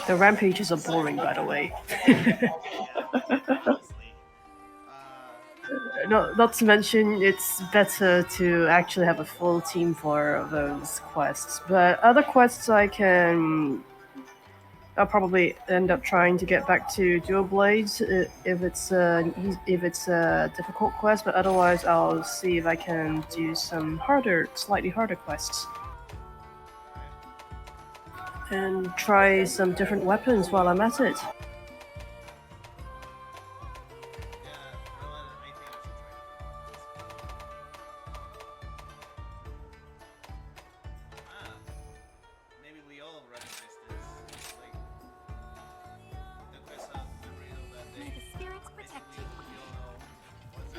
The rampages are boring, by the way. No, not to mention, it's better to actually have a full team for those quests. But other quests I'll probably end up trying to get back to dual blades if it's a difficult quest. But otherwise, I'll see if I can do some slightly harder quests, and try some different weapons while I'm at it.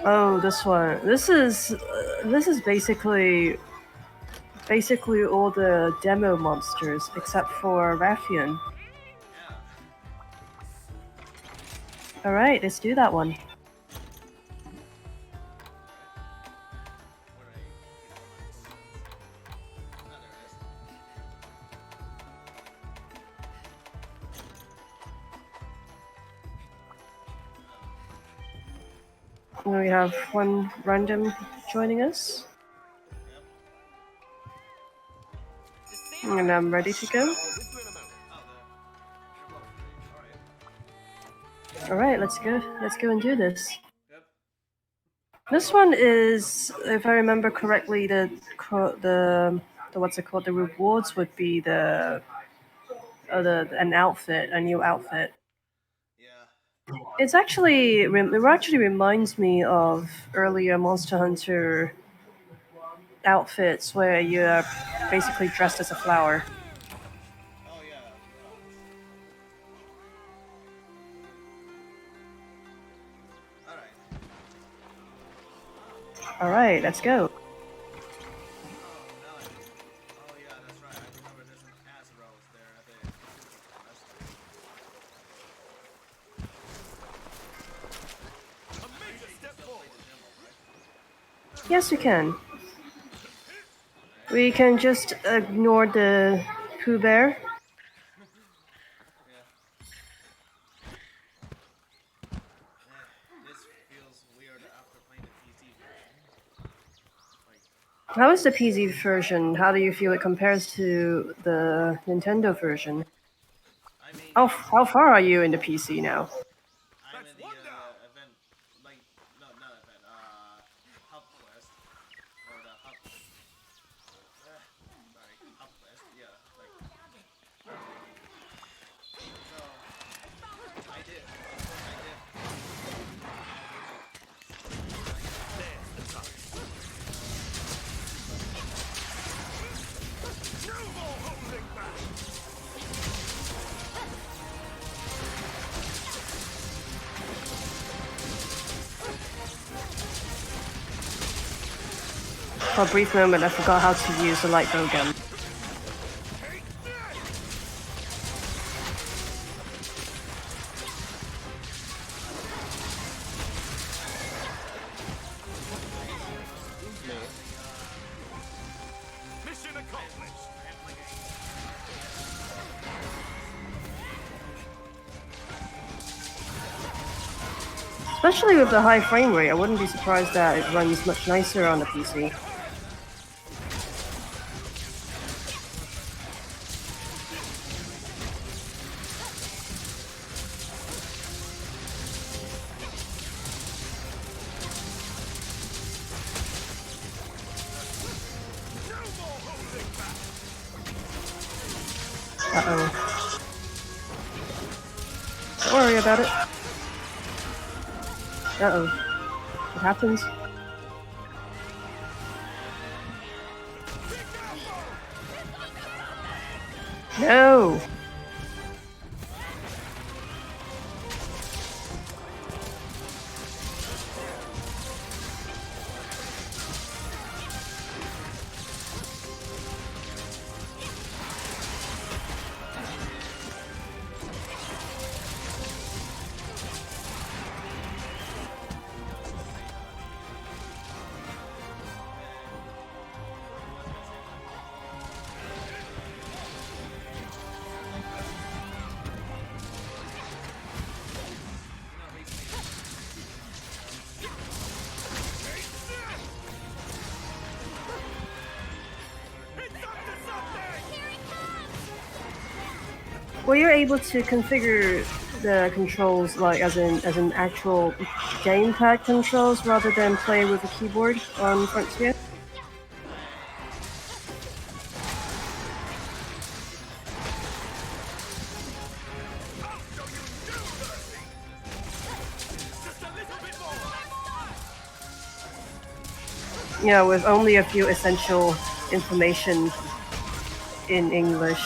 Oh, this one. This is basically all the demo monsters except for Raffian. All right, let's do that one. We have one random joining us. And I'm ready to go. Alright, let's go. Let's go and do this. This one is, if I remember correctly, the what's it called? The rewards would be an outfit, a new outfit. It actually reminds me of earlier Monster Hunter outfits where you're basically dressed as a flower. Alright, let's go. Yes, we can. We can just ignore the Pooh Bear. How is the PC version? How do you feel it compares to the Nintendo version? How far are you in the PC now? For a brief moment, I forgot how to use the light bow gun. Mission accomplished. Especially with the high frame rate, I wouldn't be surprised that it runs much nicer on the PC. Uh-oh. Don't worry about it. Uh-oh. What happens? No! were you able to configure the controls like as an actual gamepad controls rather than play with a keyboard on Frontier? Yeah, with only a few essential information in English.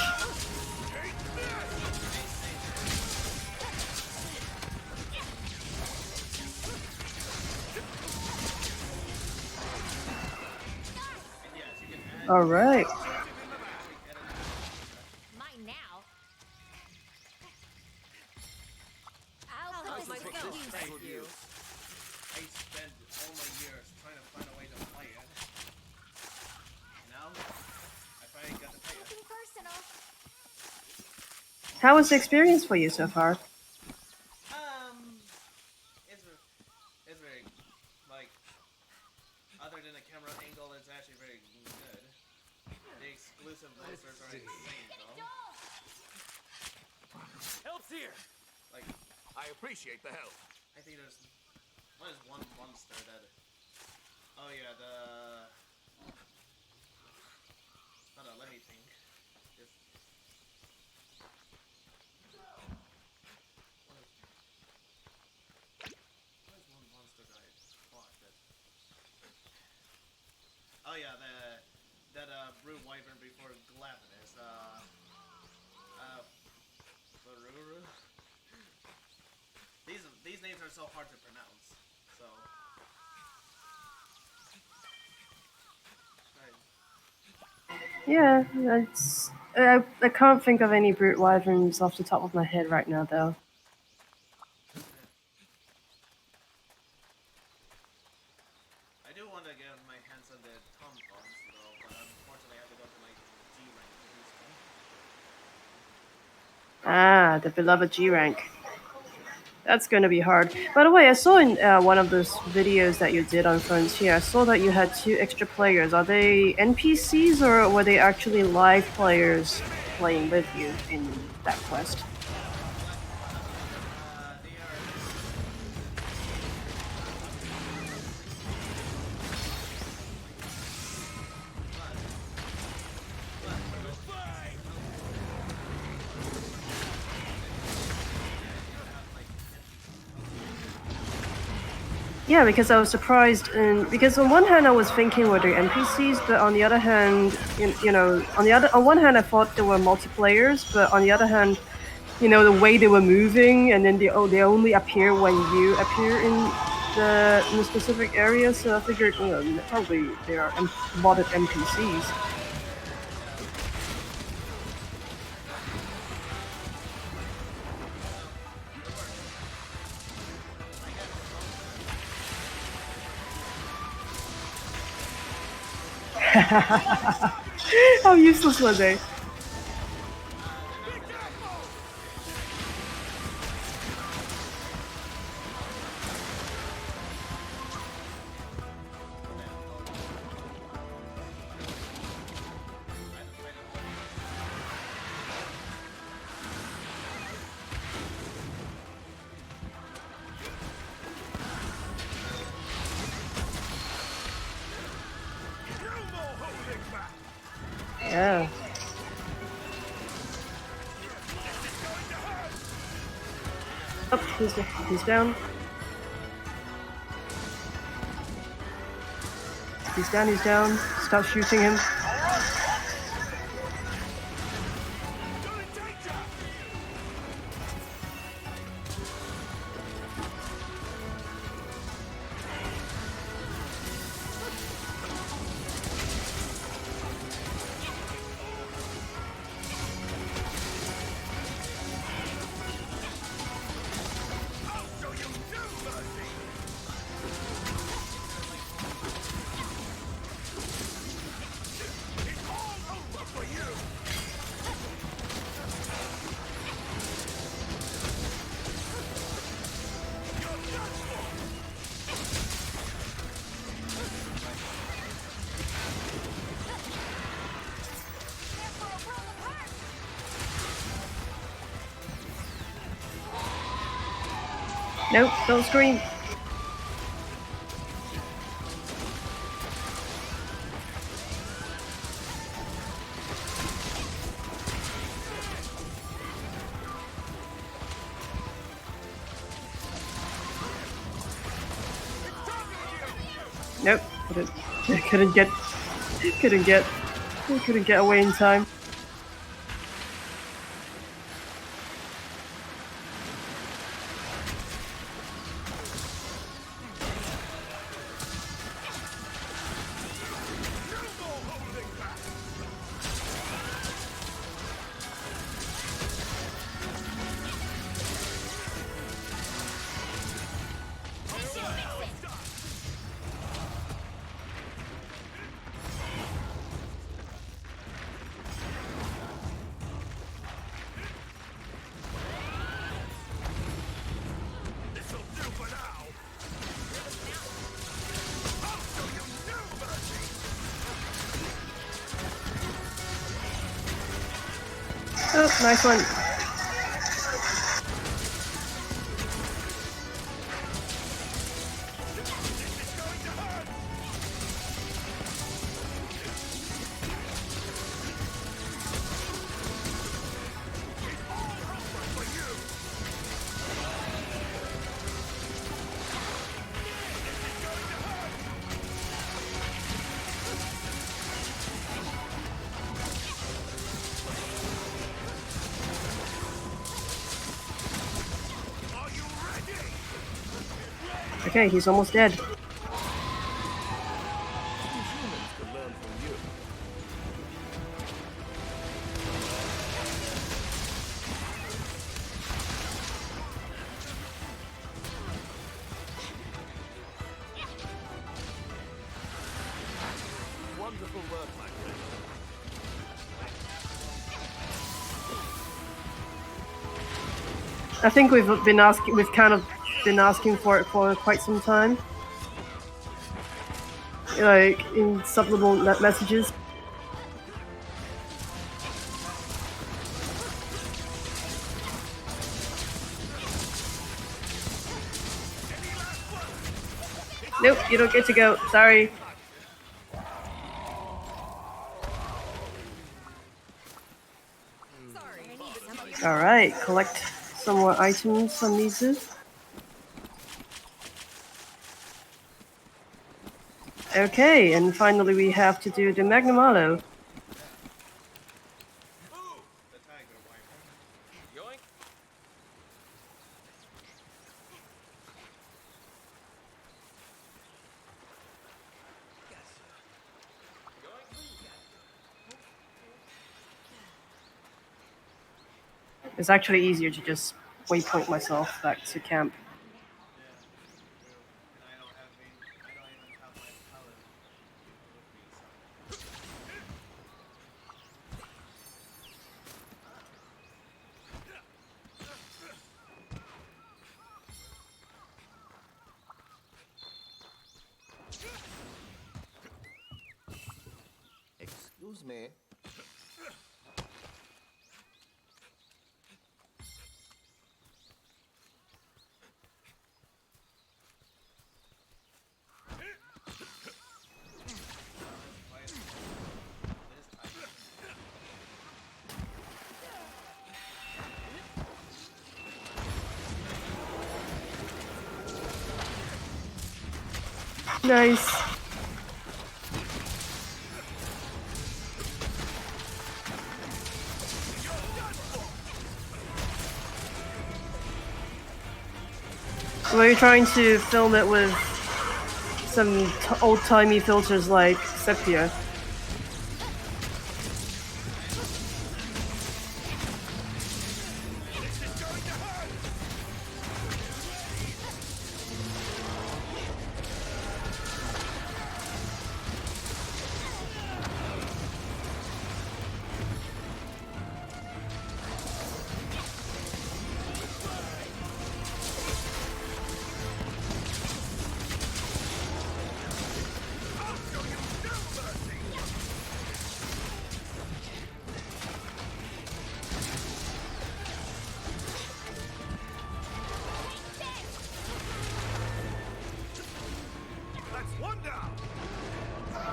All right. Mine now. I'll put this to use. Thank you. I spent all my years trying to find a way to play it. Now, I finally got to play it. Nothing personal. How was the experience for you so far? It's very, like, other than the camera angle, it's actually very good. The exclusive monsters are insane, though. Help's here. Like, I appreciate the help. I think there's one monster that. Oh yeah, hold on, let me think. Just... What is one monster that I fought that? Oh yeah, that brute wyvern before Glavenus. Baruru. These names are so hard to pronounce. So. Yeah, it's. I can't think of any brute wyverns off the top of my head right now, though. I do want to get my hands on the Tom-Toms, though, but unfortunately I have to go to my G rank to do so. Ah, the beloved G rank. That's going to be hard. By the way, I saw in one of those videos that you did on Frontier, I saw that you had 2 extra players. Are they NPCs or were they actually live players playing with you in that quest? Yeah, because I was surprised, and because on one hand I was thinking were they NPCs, but on the other hand, on one hand I thought they were multiplayers, but on the other hand, the way they were moving, and then they only appear when you appear in the specific area. So I figured, probably they are modded NPCs. How useless were they? Yeah. Oh, he's down. He's down. Stop shooting him. Nope, don't scream. Nope, couldn't get, couldn't get away in time. This'll do for now. I'll show you no mercy. Oh, nice one. It's going to hurt. It's all over for you. This is going to hurt. Are you ready? Okay, he's almost dead. Humans can learn from you. Wonderful work, my friend. I think we've kind of been asking for it for quite some time. Like in subliminal messages. Nope, you don't get to go. Sorry. Alright, collect some more items from these. Okay, and finally we have to do the Magnum Alo. The tiger wiper. Yoink. It's actually easier to just waypoint myself back to camp. Yeah, true. And I don't even have my pallet with me, so. Excuse me. Why is this tiger? Nice. We're trying to film it with some old-timey filters like sepia.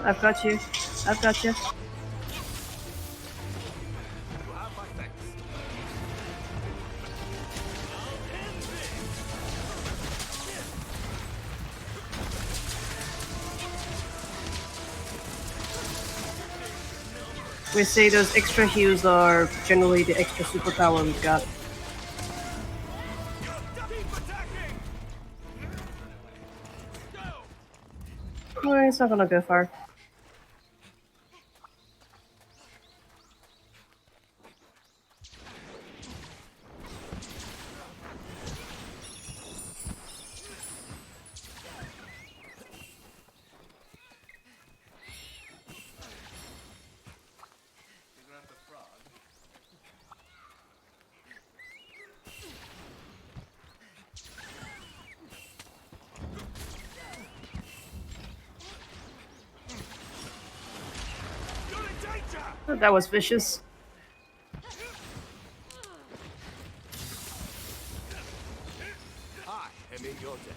I've got you. I've got you. You have my thanks. We say those extra heals are generally the extra superpower we've got. Keep attacking! Go! Well, it's not gonna go far. You grab the frog. You're in danger! That was vicious. I am in your debt.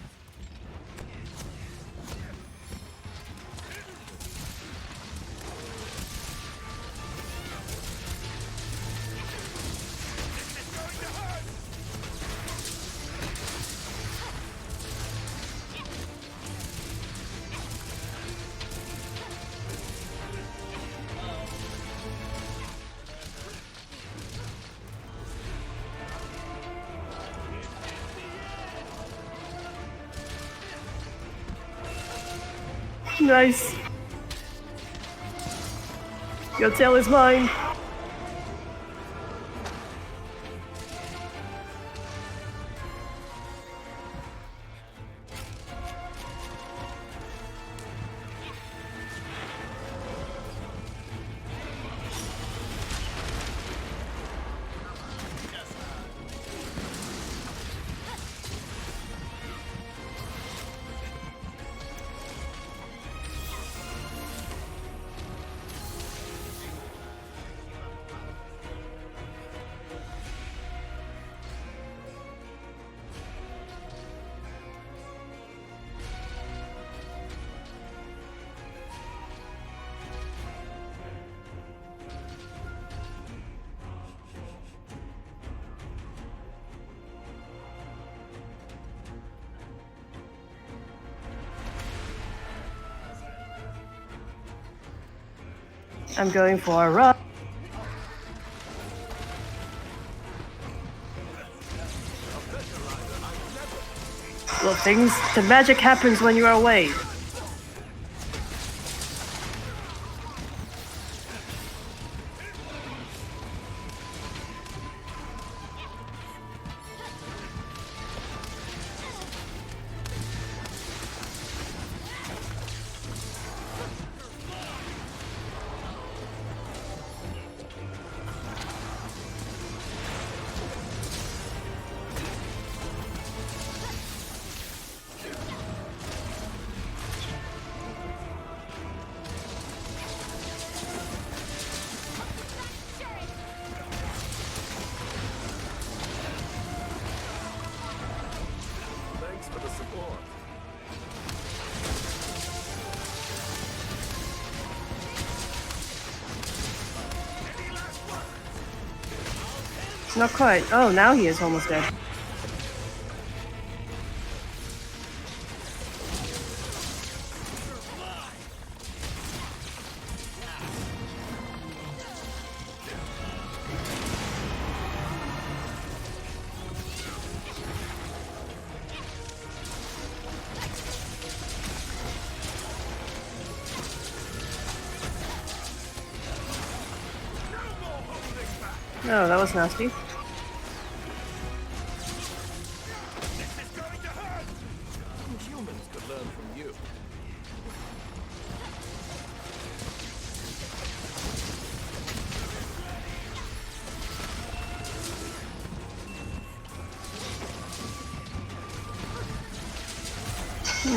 This is going to hurt! Nice. Your tail is mine. I'm going for a run. Well, the magic happens when you are away. Thanks for the support. Not quite. Oh, now he is almost dead. Oh, that was nasty. This is going to hurt! Humans could learn from you.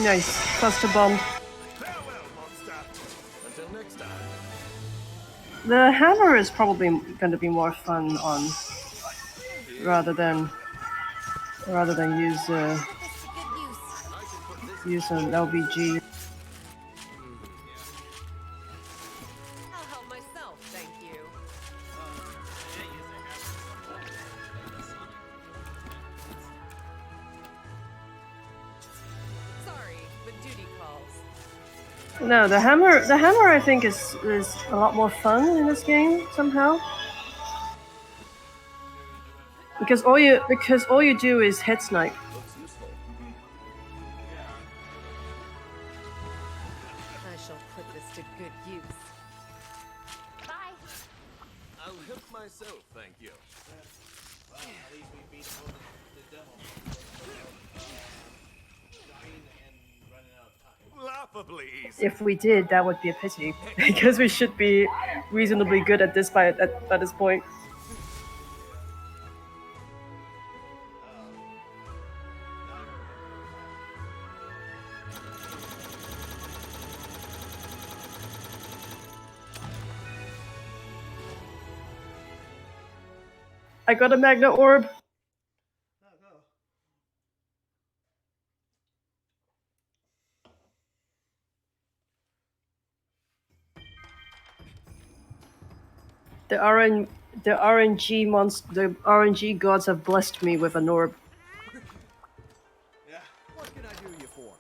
Nice. Cluster bomb. Farewell, monster. Until next time. The hammer is probably going to be more fun on, rather than use This to good use. use an LBG. No, the hammer I think is a lot more fun in this game somehow. Because all you do is head snipe. Looks useful. Yeah. I shall put this to good use. Bye. I'll help myself, thank you. Well, at least we beat the devil dying and running out of time. Laughably easy. If we did, that would be a pity because we should be reasonably good at this by this point. Now I remember I got a magnet orb. that. Oh, go. The RNG gods have blessed me with an orb. Yeah. What can I do you for?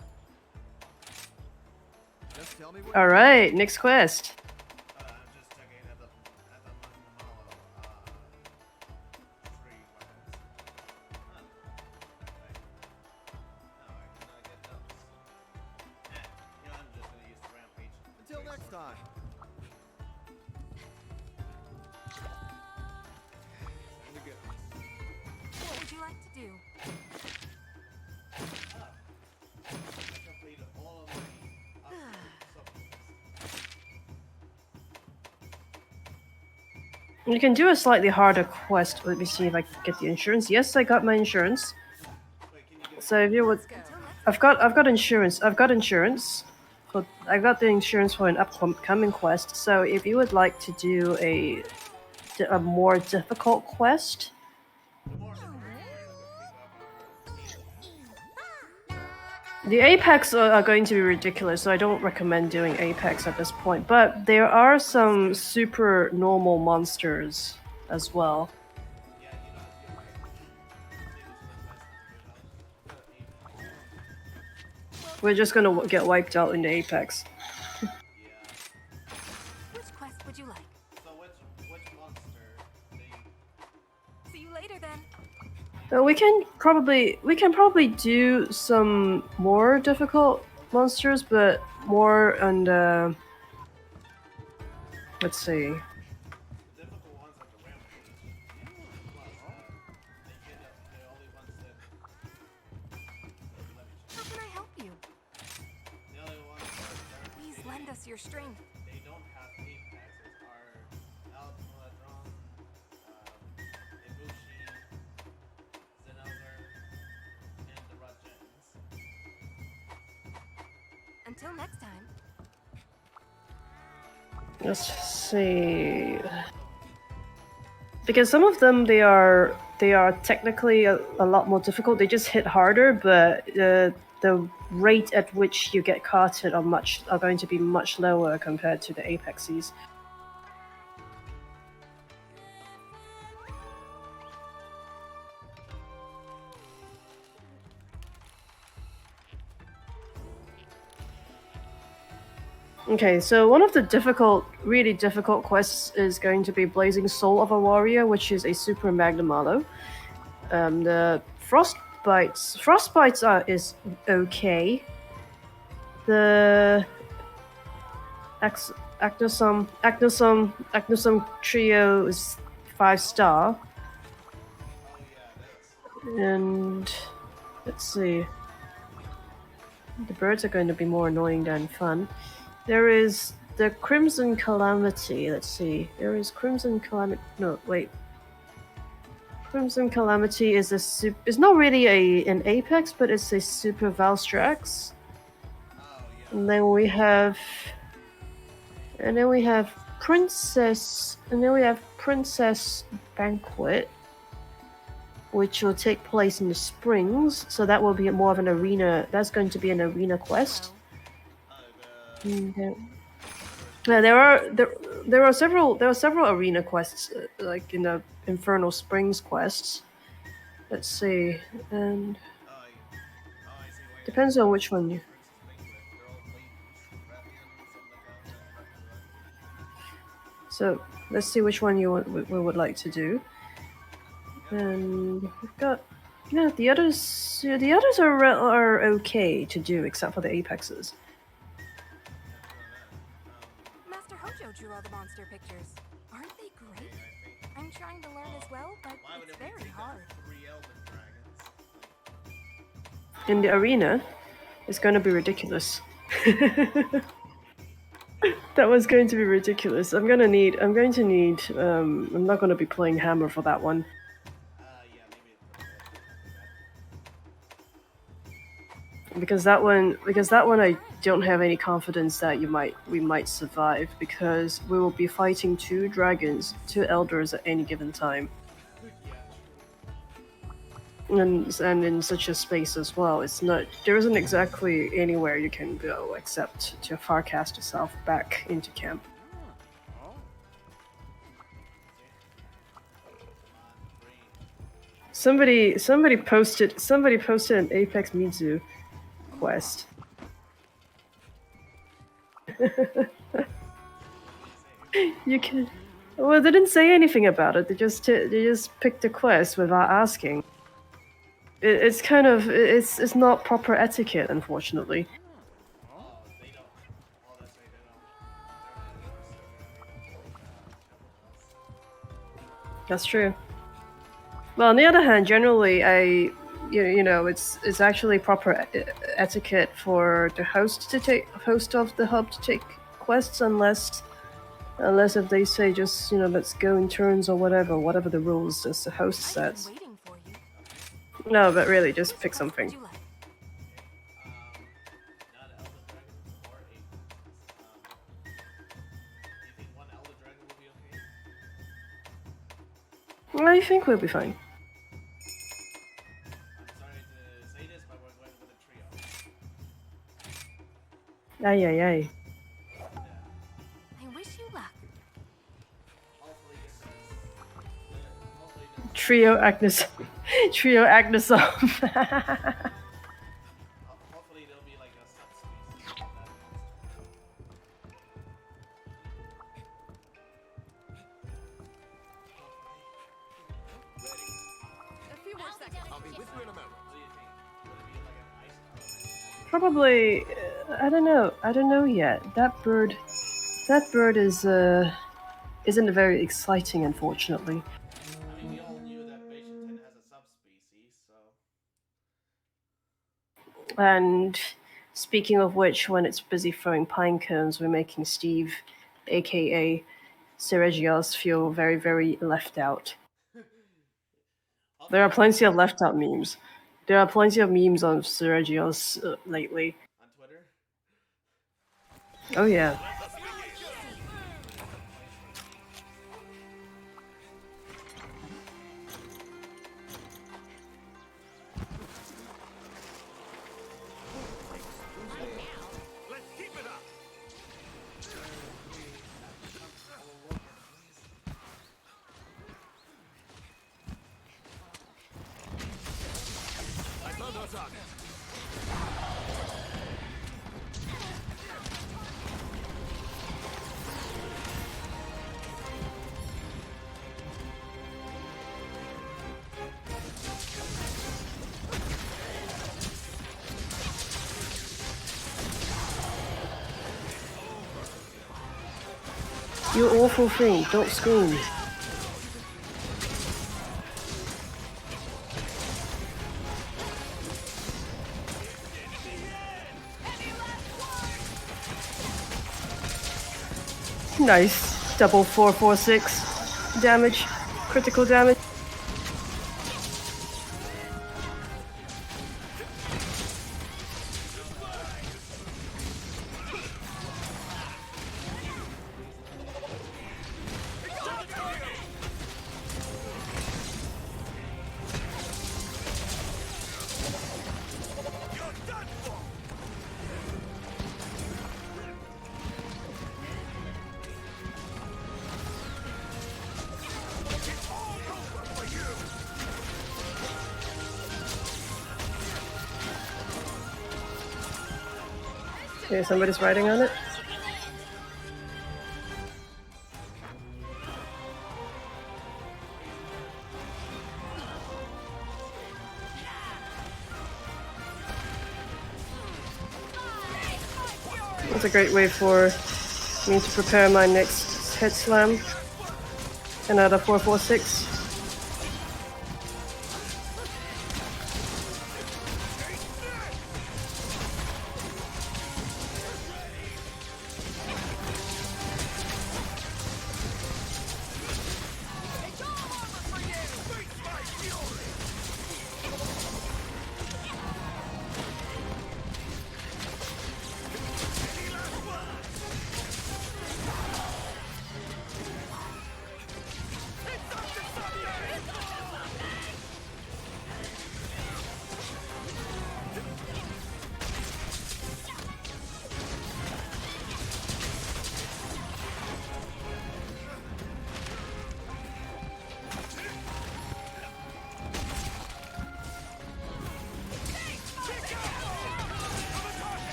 Just tell me what. All right, next quest. I'm just checking at the Mahalo free weapons. Huh. Right. No, I cannot get those. I'm just gonna use the rampage. Until next time. Time to go. What would you like to do? I completed all of my supplements. You can do a slightly harder quest. Let me see if I can get the insurance. Yes, I got my insurance. Wait, can you get So if you would, Let's go. I've got insurance. I've got insurance. I got the insurance for an upcoming quest. So if you would like to do a more difficult quest, the Apex are going to be ridiculous. So I don't recommend doing Apex at this point. But there are some super normal monsters as well. Yeah, you're right. We're just gonna get wiped out in the Apex. Yeah. Which quest would you like? So which monster do you... See you later then. But we can probably do some more difficult monsters, but more on the. Let's see. The difficult ones are the rampage. Plus, the only ones that... Let me check. How can I help you? The only ones that Please lend us your strength. they don't have apexes are Alphaladron, Ibushi, Zenogre, and the Rajens. Until next time. Let's see. Because some of them they are technically a lot more difficult. They just hit harder, but the rate at which you get carted are going to be much lower compared to the Apexes. Okay, so one of the really difficult quests is going to be Blazing Soul of a Warrior, which is a super Magnum Alo. The Frostbites is okay. The Acnosum Trio is 5-star. And let's see. The birds are going to be more annoying than fun. There is the Crimson Calamity. Let's see. There is Crimson Calamity. No, wait. Crimson Calamity is it's not really an Apex, but it's a Super Valstrax. And then we have Princess Banquet, which will take place in the springs. So that will be more of an arena. That's going to be an arena quest. Yeah, there are several arena quests, like in the Infernal Springs quests. Let's see, and depends on which one you. So let's see which one we would like to do. And we've got yeah the others. Yeah, the others are okay to do except for the apexes. Master Hojo drew all the monster pictures. Aren't they great? I'm trying to learn as well, but Why would it's it be very hard. 3 elven dragons? In the arena, it's going to be ridiculous. That was going to be ridiculous. I'm going to need. I'm not going to be playing hammer for that one. Yeah, maybe Because that one I don't have any confidence that we might survive, because we will be fighting 2 dragons, 2 elders at any given time. And in such a space as well, there isn't exactly anywhere you can go except to farcast yourself back into camp. Somebody posted an Apex Mizu quest. You can. Well, they didn't say anything about it. They just picked a quest without asking. It's kind of it's not proper etiquette, unfortunately. they don't. Oh, that's right, they don't. That's true. Well, on the other hand, generally, it's actually proper etiquette for the host of the hub to take quests, unless if they say just let's go in turns or whatever the rules as the host sets. Waiting for you. No, but really, just pick something. Would you like? Not elven dragons or apes. Do you think 1 elven dragon will be okay? I think we'll be fine. I'm sorry to say this, but we're going with a trio. Aye, aye, aye. I wish you luck. Hopefully this is... Trio Agnes. Trio Agnesom. Hopefully there'll be like a subspecies of that A few more seconds. I'll be with you in a moment. What do you think? Would it be like an ice element? Probably. I don't know. I don't know yet. That bird isn't very exciting, unfortunately. I mean, we all knew that Bashan 10 has a subspecies, so... And speaking of which, when it's busy throwing pine cones, we're making Steve, aka Seregios, feel very, very left out. There are plenty of left out memes. There are plenty of memes on Seregios lately. On Twitter? Oh yeah. Let's keep it up. I found our target. You awful thing, don't scream. Nice. Double 446 damage. Critical damage. Okay, somebody's riding on it. That's a great way for me to prepare my next head slam. Another 446.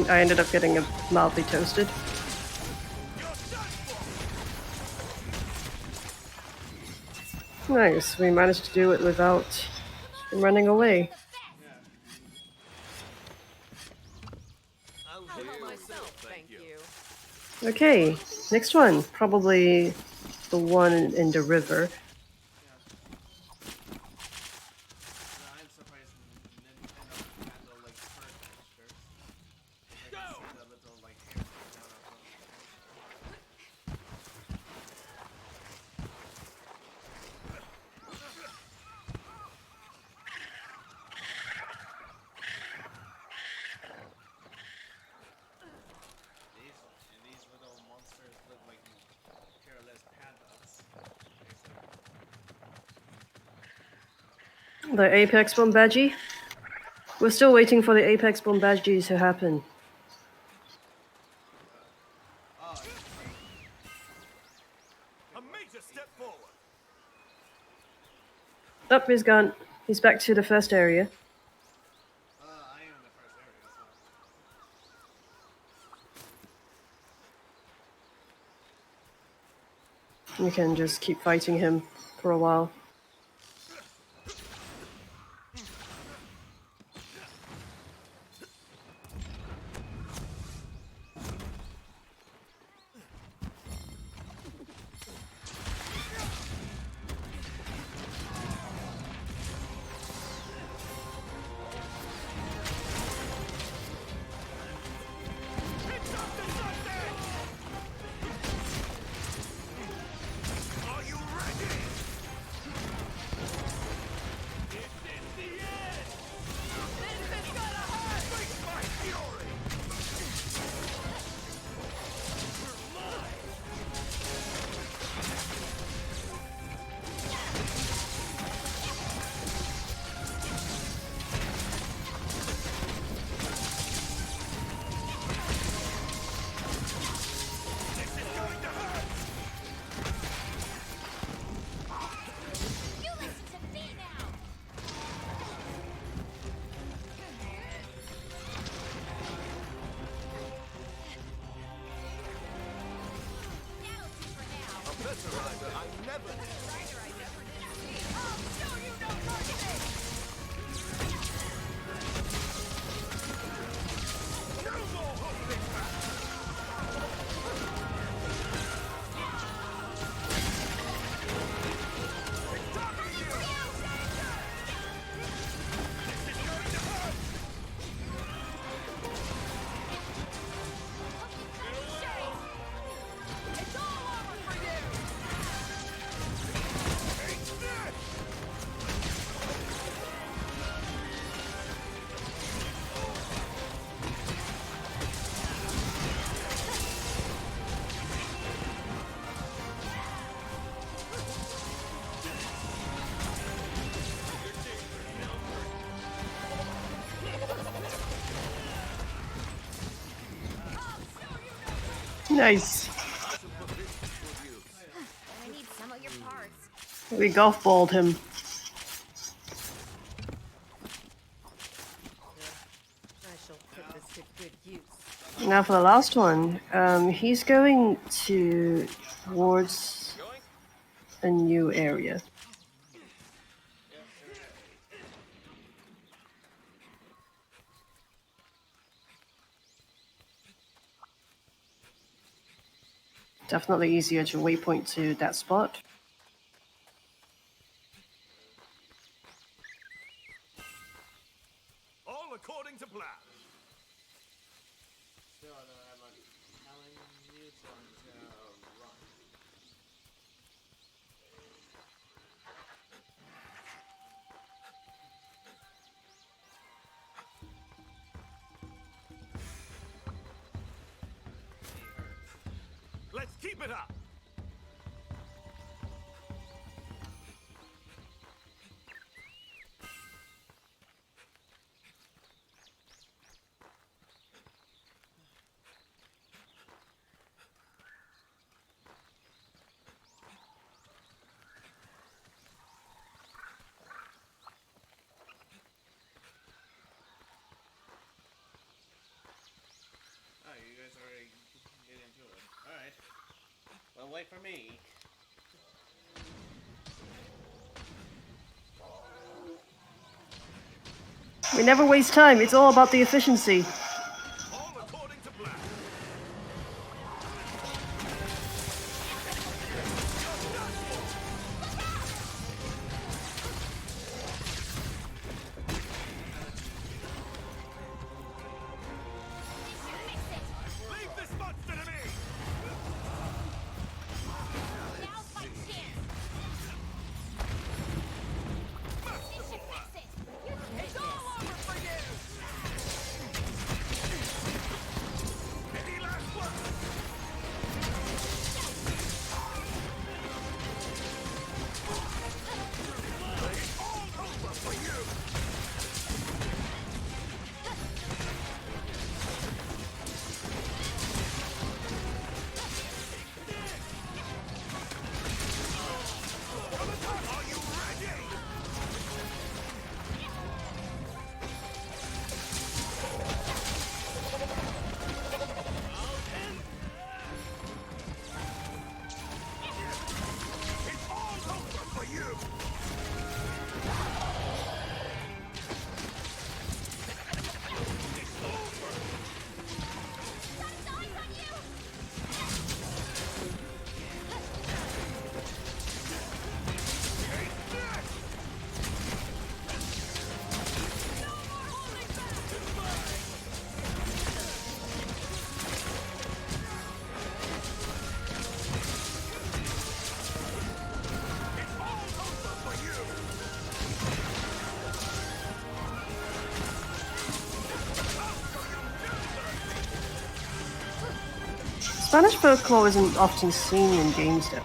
I ended up getting mildly toasted. Nice, we managed to do it without him running away. Yeah. I'll Handle heal myself, thank you. Okay, next one. Probably the one in the river. Yeah. I'm surprised Nintendo can handle like current monsters. I can see the little like hair sticking out of the monster. These little monsters look like careless pandas, basically. The Apex Bombadgy. We're still waiting for the Apex Bombadgy to happen. Oh, like A major step forward. Up, he's gone. He's back to the first area. I am in the first area, so You can just keep fighting him for a while. Are you ready? This is the end. This is gonna hurt. Face my fury. You're mine. This is going to hurt. You listen to me now! That'll do for now. A better rider I never did. Rider I never did see. I'll show you no mercy! No more holding back. It's targeting you. This is going to hurt. It's all over for you! Take this. Nice. I should put this to good use. I need some of your parts. We golf balled him. I shall put this to good use. Now for the last one. He's going towards a new area. Definitely easier to waypoint to that spot. All according to plan. Still, I don't have much telling you, so I'm just gonna run. Let's keep it up. Oh, you guys already get into it. Alright. Well, wait for me. We never waste time. It's all about the efficiency. All according to plan. Leave this monster to me. Now's my chance. This should fix it. It's all over for you. Any last one? It's all over for you. Are you ready? It's all over for you. Sun's eyes on you. Spanish folklore isn't often seen in games though.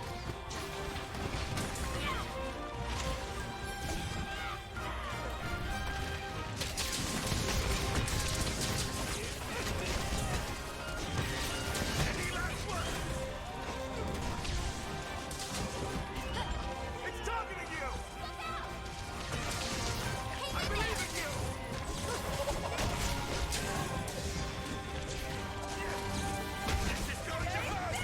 It's targeting you. I believe in you. This is going to hurt.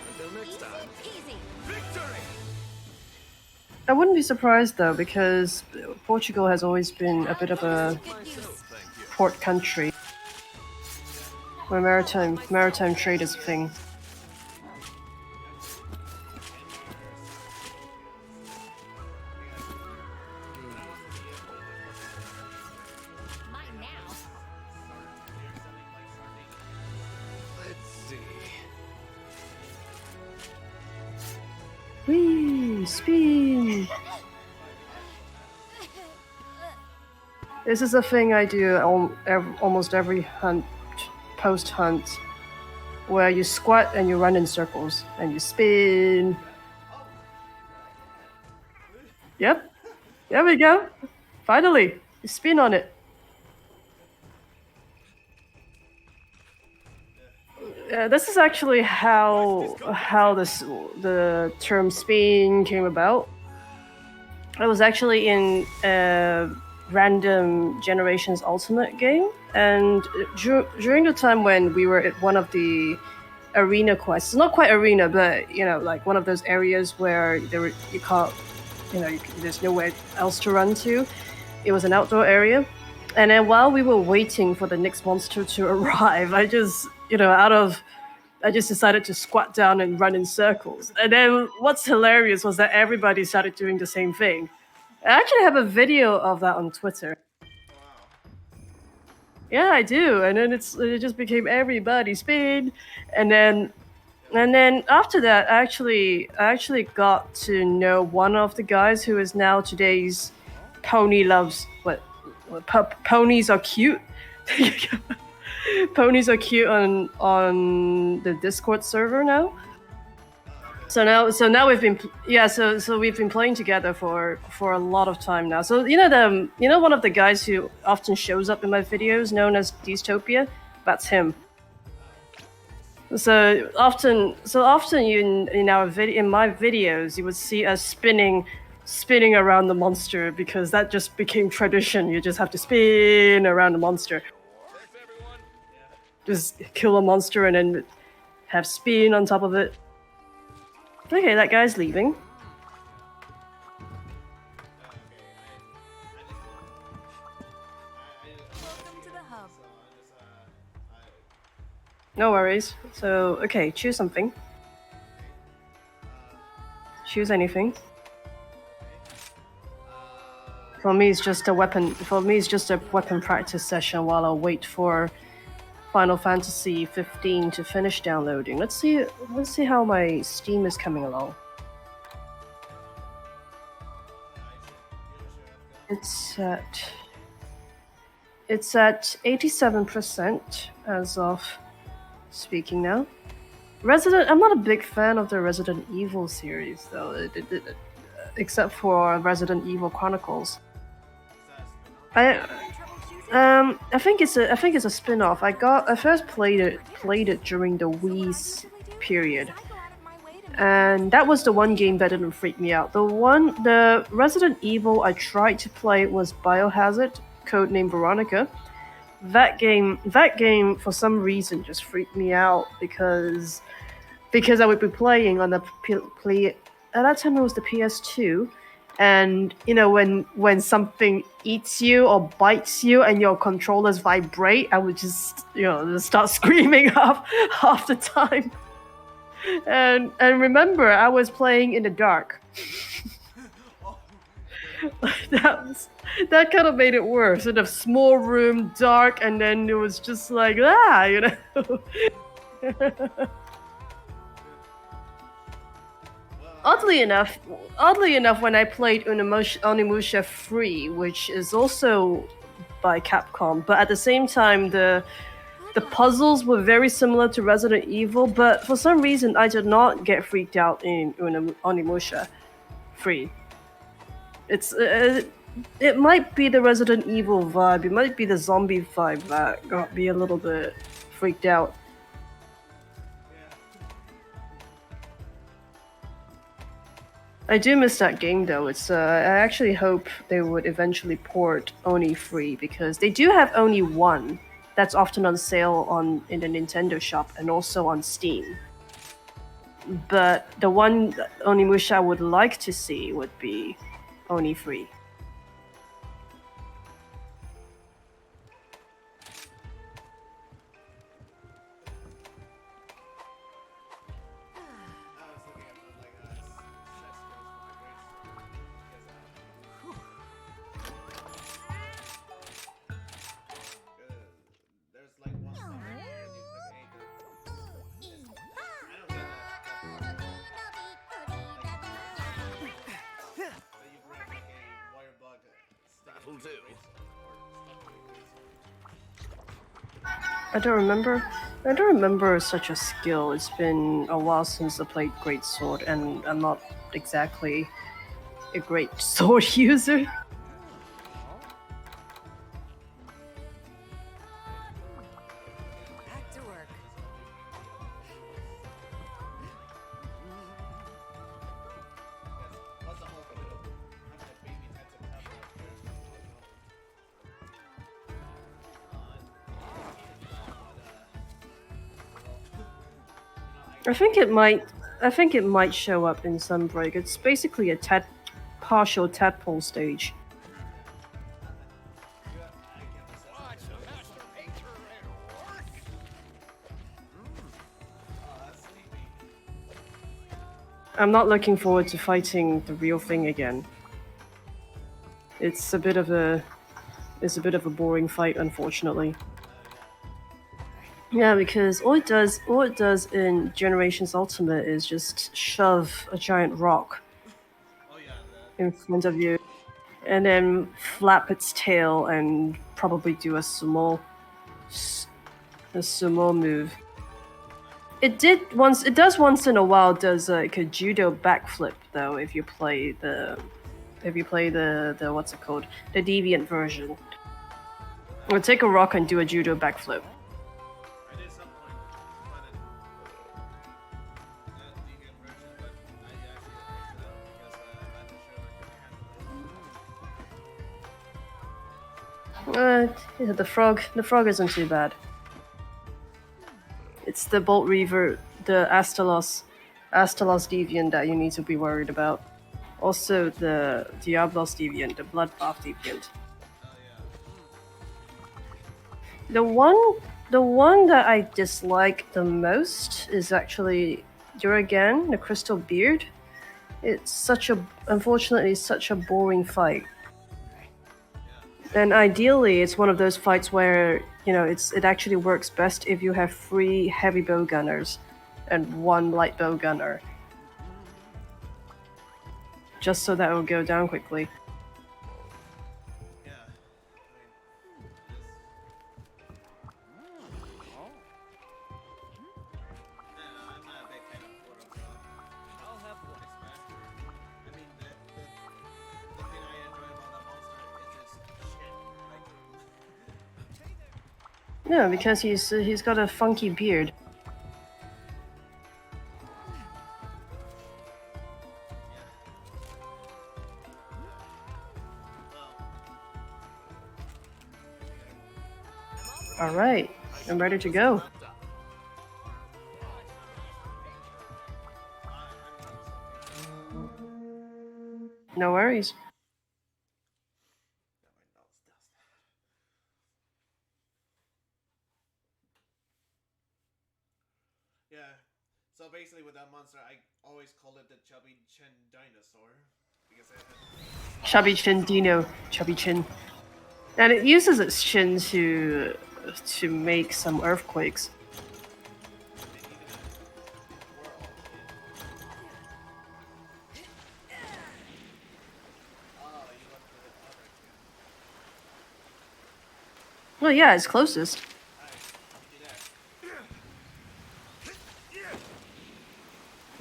Until next time. Easy. Victory. I wouldn't be surprised though, because Portugal has always been a bit of a Good use. Thank you. port country where maritime trade is a thing. Mine now. Let's see. Whee! Spin! This is a thing I do almost every post hunt, where you squat and you run in circles and you spin. Yep, there we go. Finally, you spin on it. This is actually how the term spin came about. I was actually in a random Generations Ultimate game, and during the time when we were at one of the arena quests, not quite arena, but like one of those areas where you can't, there's nowhere else to run to. It was an outdoor area, and then while we were waiting for the next monster to arrive, I just out of I just decided to squat down and run in circles. And then what's hilarious was that everybody started doing the same thing. I actually have a video of that on Twitter. Wow. Yeah, I do. And then it just became everybody spin, and then after that, I actually got to know one of the guys who is now today's pony loves ponies are cute. Ponies are cute on the Discord server now. So now we've been so we've been playing together for a lot of time now. So one of the guys who often shows up in my videos, known as Dystopia, that's him. So often in my videos you would see us spinning around the monster because that just became tradition. You just have to spin around the monster, Safe, everyone. just kill a monster and then have spin on top of it. Okay, that guy's leaving. Welcome to the hub. No worries. So okay, choose something. Choose anything. For me, it's just a weapon. For me, it's just a weapon practice session while I wait for Final Fantasy 15 to finish downloading. Let's see how my Steam is coming along. It's at 87% as of speaking now. I'm not a big fan of the Resident Evil series though, except for Resident Evil Chronicles. I think it's a spin-off. I first played it during the Wii's period, and that was the one game that didn't freak me out. The Resident Evil I tried to play was Biohazard, codenamed Veronica. That game for some reason just freaked me out because I would be playing on the play at that time it was the PS2, and when something eats you or bites you and your controllers vibrate, I would just just start screaming half the time. And remember, I was playing in the dark. That kind of made it worse. In a small room, dark, and then it was just like Oddly enough, when I played Onimusha 3, which is also by Capcom, but at the same time the puzzles were very similar to Resident Evil, but for some reason I did not get freaked out in Onimusha 3. It might be the Resident Evil vibe, it might be the zombie vibe that got me a little bit freaked out. I do miss that game though. I actually hope they would eventually port Oni 3 because they do have Oni 1 that's often on sale in the Nintendo shop and also on Steam. But the one Onimusha I would like to see would be Oni 3. That'll do. I don't remember such a skill. It's been a while since I played Great Sword, and I'm not exactly a great sword user. Back to work. I think it might show up in Sunbreak. It's basically a partial tadpole stage. Watch Master Painter at work. I'm not looking forward to fighting the real thing again. It's a bit of a boring fight, unfortunately. Yeah, because all it does in Generations Ultimate is just shove a giant rock Oh yeah, in front of you, and then flap its tail and probably do a sumo move. It does once in a while does like a judo backflip though if you play the what's it called, the deviant version. Or take a rock and do a judo backflip. I did some point find it deviant version, but I actually exited out because I'm not too sure I could handle it. Yeah, the frog isn't too bad. It's the Bolt Reaver, the Astalos deviant that you need to be worried about. Also the Diablos deviant, the Bloodbath deviant. Oh yeah. The one that I dislike the most is actually Duragan, the Crystal Beard. It's unfortunately such a boring fight. And ideally, it's one of those fights where it actually works best if you have 3 heavy bow gunners and 1 light bow gunner, just so that it will go down quickly. Yeah. I'm not a big fan of Portal, so I'll have one. expect. I mean, the thing I enjoy about that monster is its shit. Like, Yeah, because he's got a funky beard. All right, I'm ready to go. No worries. yeah. So basically, with that monster, I always call it the chubby chin dinosaur because it had Chubby Chin Dino, Chubby Chin. And it uses its chin to make some earthquakes. Well, yeah, it's closest.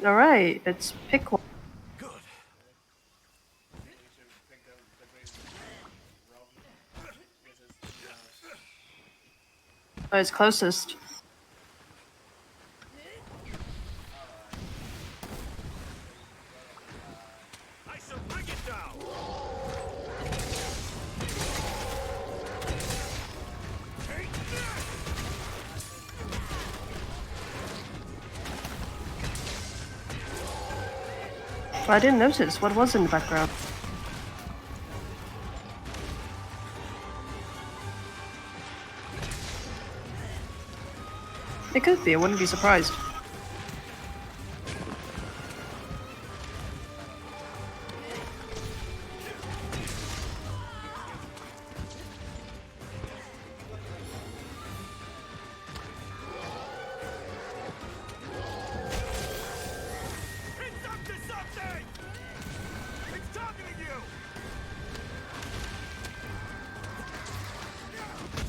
All right, let's pick one. Good. Oh, it's closest. I shall bring it down. I didn't notice what was in the background. It could be, I wouldn't be surprised. It's up to something. It's talking to you.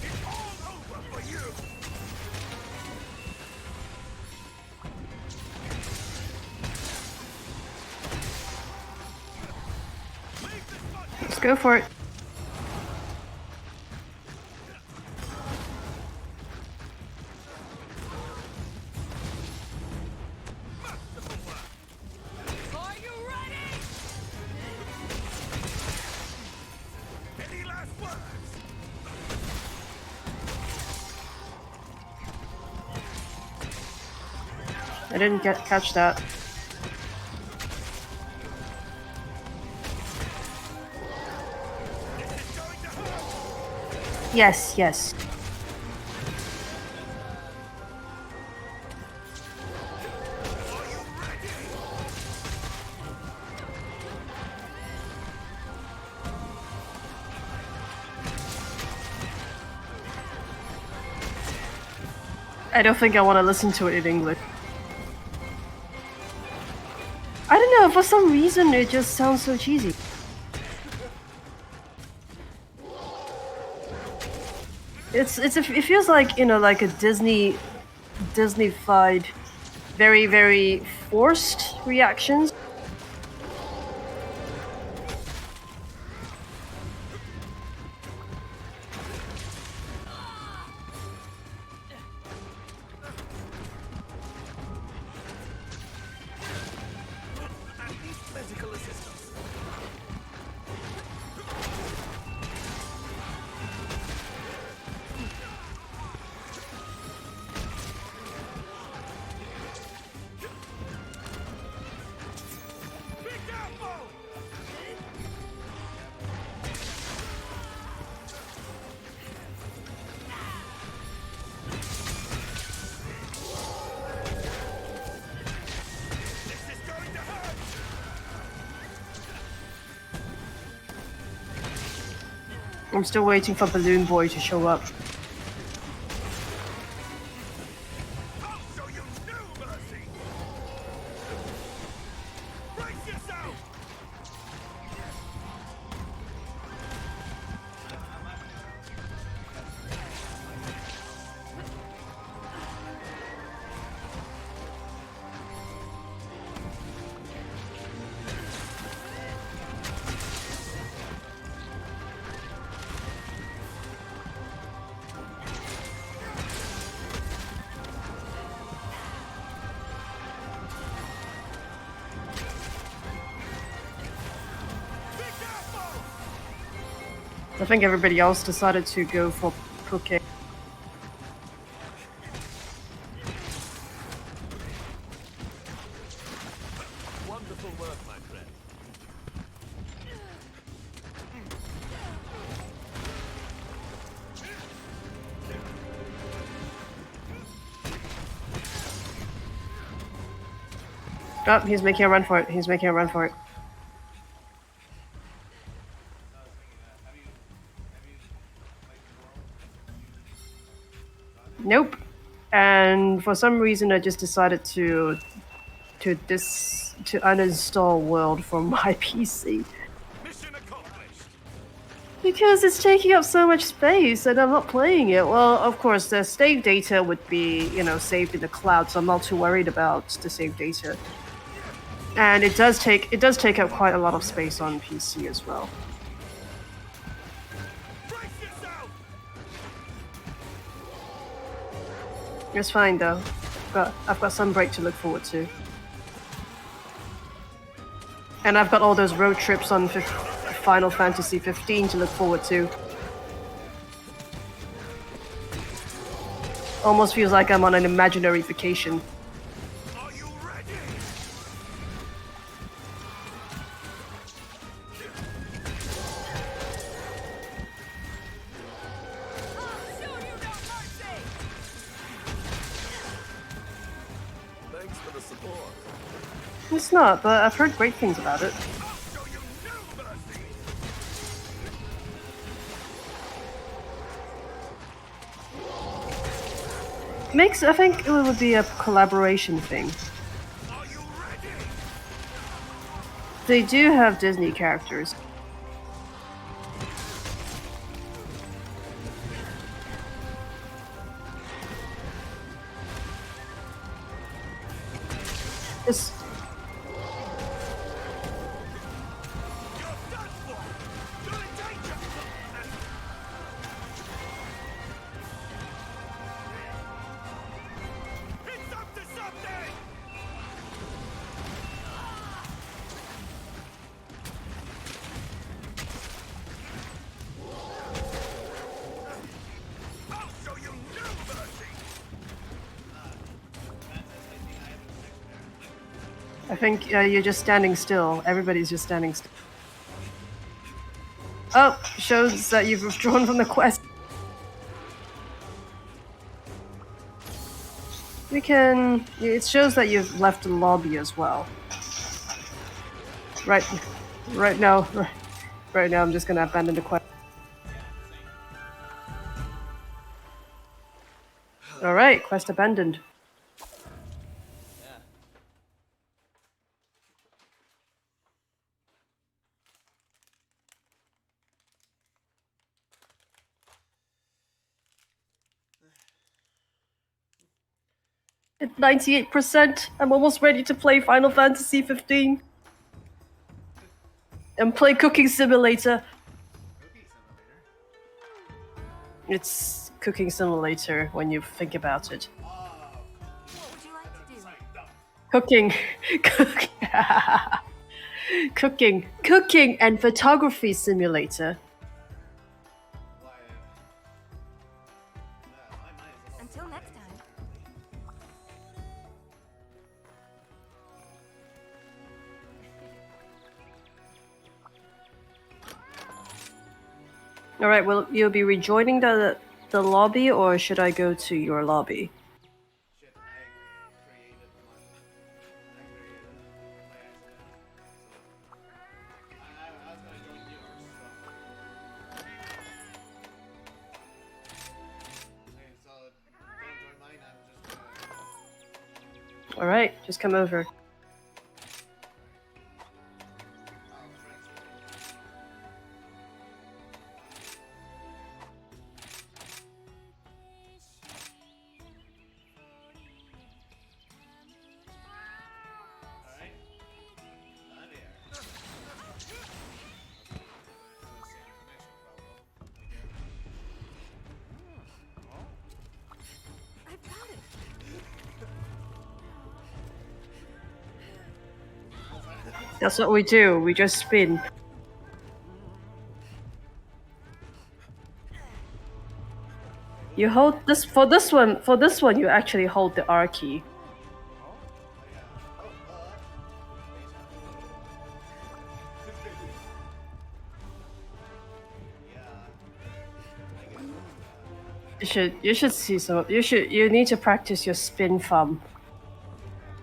It's all over for you. Let's go for it. Are you ready? Any last words? I didn't catch that. Yes, yes. I don't think I want to listen to it in English. I don't know, for some reason it just sounds so cheesy. It feels like, you know, like a Disney-fied, very, very forced reactions. I need medical assistance. Be careful! This is going to hurt! I'm still waiting for Balloon Boy to show up. I'll show you no mercy! Brace yourself! Be careful! I think everybody else decided to go for Puke. Wonderful work, my friend. Oh, he's making a run for it. He's making a run for it. Nope. And for some reason, I just decided to uninstall World from my PC Mission accomplished! because it's taking up so much space, and I'm not playing it. Well, of course, the save data would be, you know, saved in the cloud, so I'm not too worried about the save data. And it does take up quite a lot of space on PC as well. Brace yourself! It's fine though. I've got some break to look forward to. And I've got all those road trips on Final Fantasy 15 to look forward to. Almost feels like I'm on an imaginary vacation. Are you ready? Thanks for the support. It's not, but I've heard great things about it. I'll show you no mercy! I think it would be a collaboration thing. Are you ready? They do have Disney characters. It's, You're done for! You're in danger! It's up to something! I'll show you no mercy! I think you're just standing still. Everybody's just standing still. Oh, shows that you've withdrawn from the quest. You can... It shows that you've left the lobby as well. Right now I'm just gonna abandon the quest. Alright. Alright, quest abandoned. Yeah. At 98%, I'm almost ready to play Final Fantasy 15. And play Cooking Simulator. Cookie Simulator. It's Cooking Simulator when you think about it. Oh, What would you like to do? Cooking. Cooking and photography simulator. why? My mind is also Until next time. Alright, well, you'll be rejoining the lobby, or should I go to your lobby? Shit, I created one. I created by accident. So I was gonna join yours. So. Okay, so don't join mine. I'm just gonna. Alright, just come over. Oh, friends. Alright. I'm here. Same connection problem. I've got it. That's what we do, we just spin. You hold this for this one you actually hold the R key. You should see some. You need to practice your spin thumb.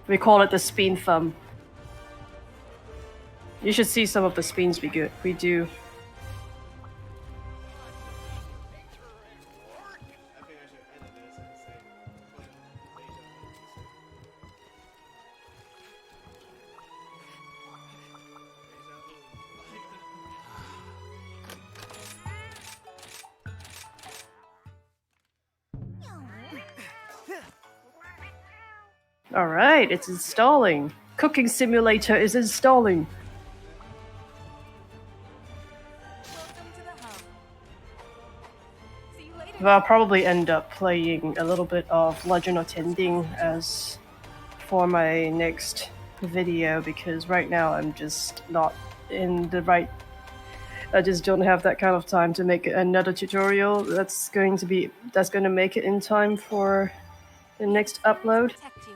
We call it the spin thumb. You should see some of the spins we do. I think I should edit this and say put Deja All right, it's installing. Cooking Simulator is installing. Welcome to the hub. See you later. Well, I'll probably end up playing a little bit of Legend of Tending as for my next video, because right now I'm just not in the right. I just don't have that kind of time to make another tutorial that's going to make it in time for the next upload. Protect you.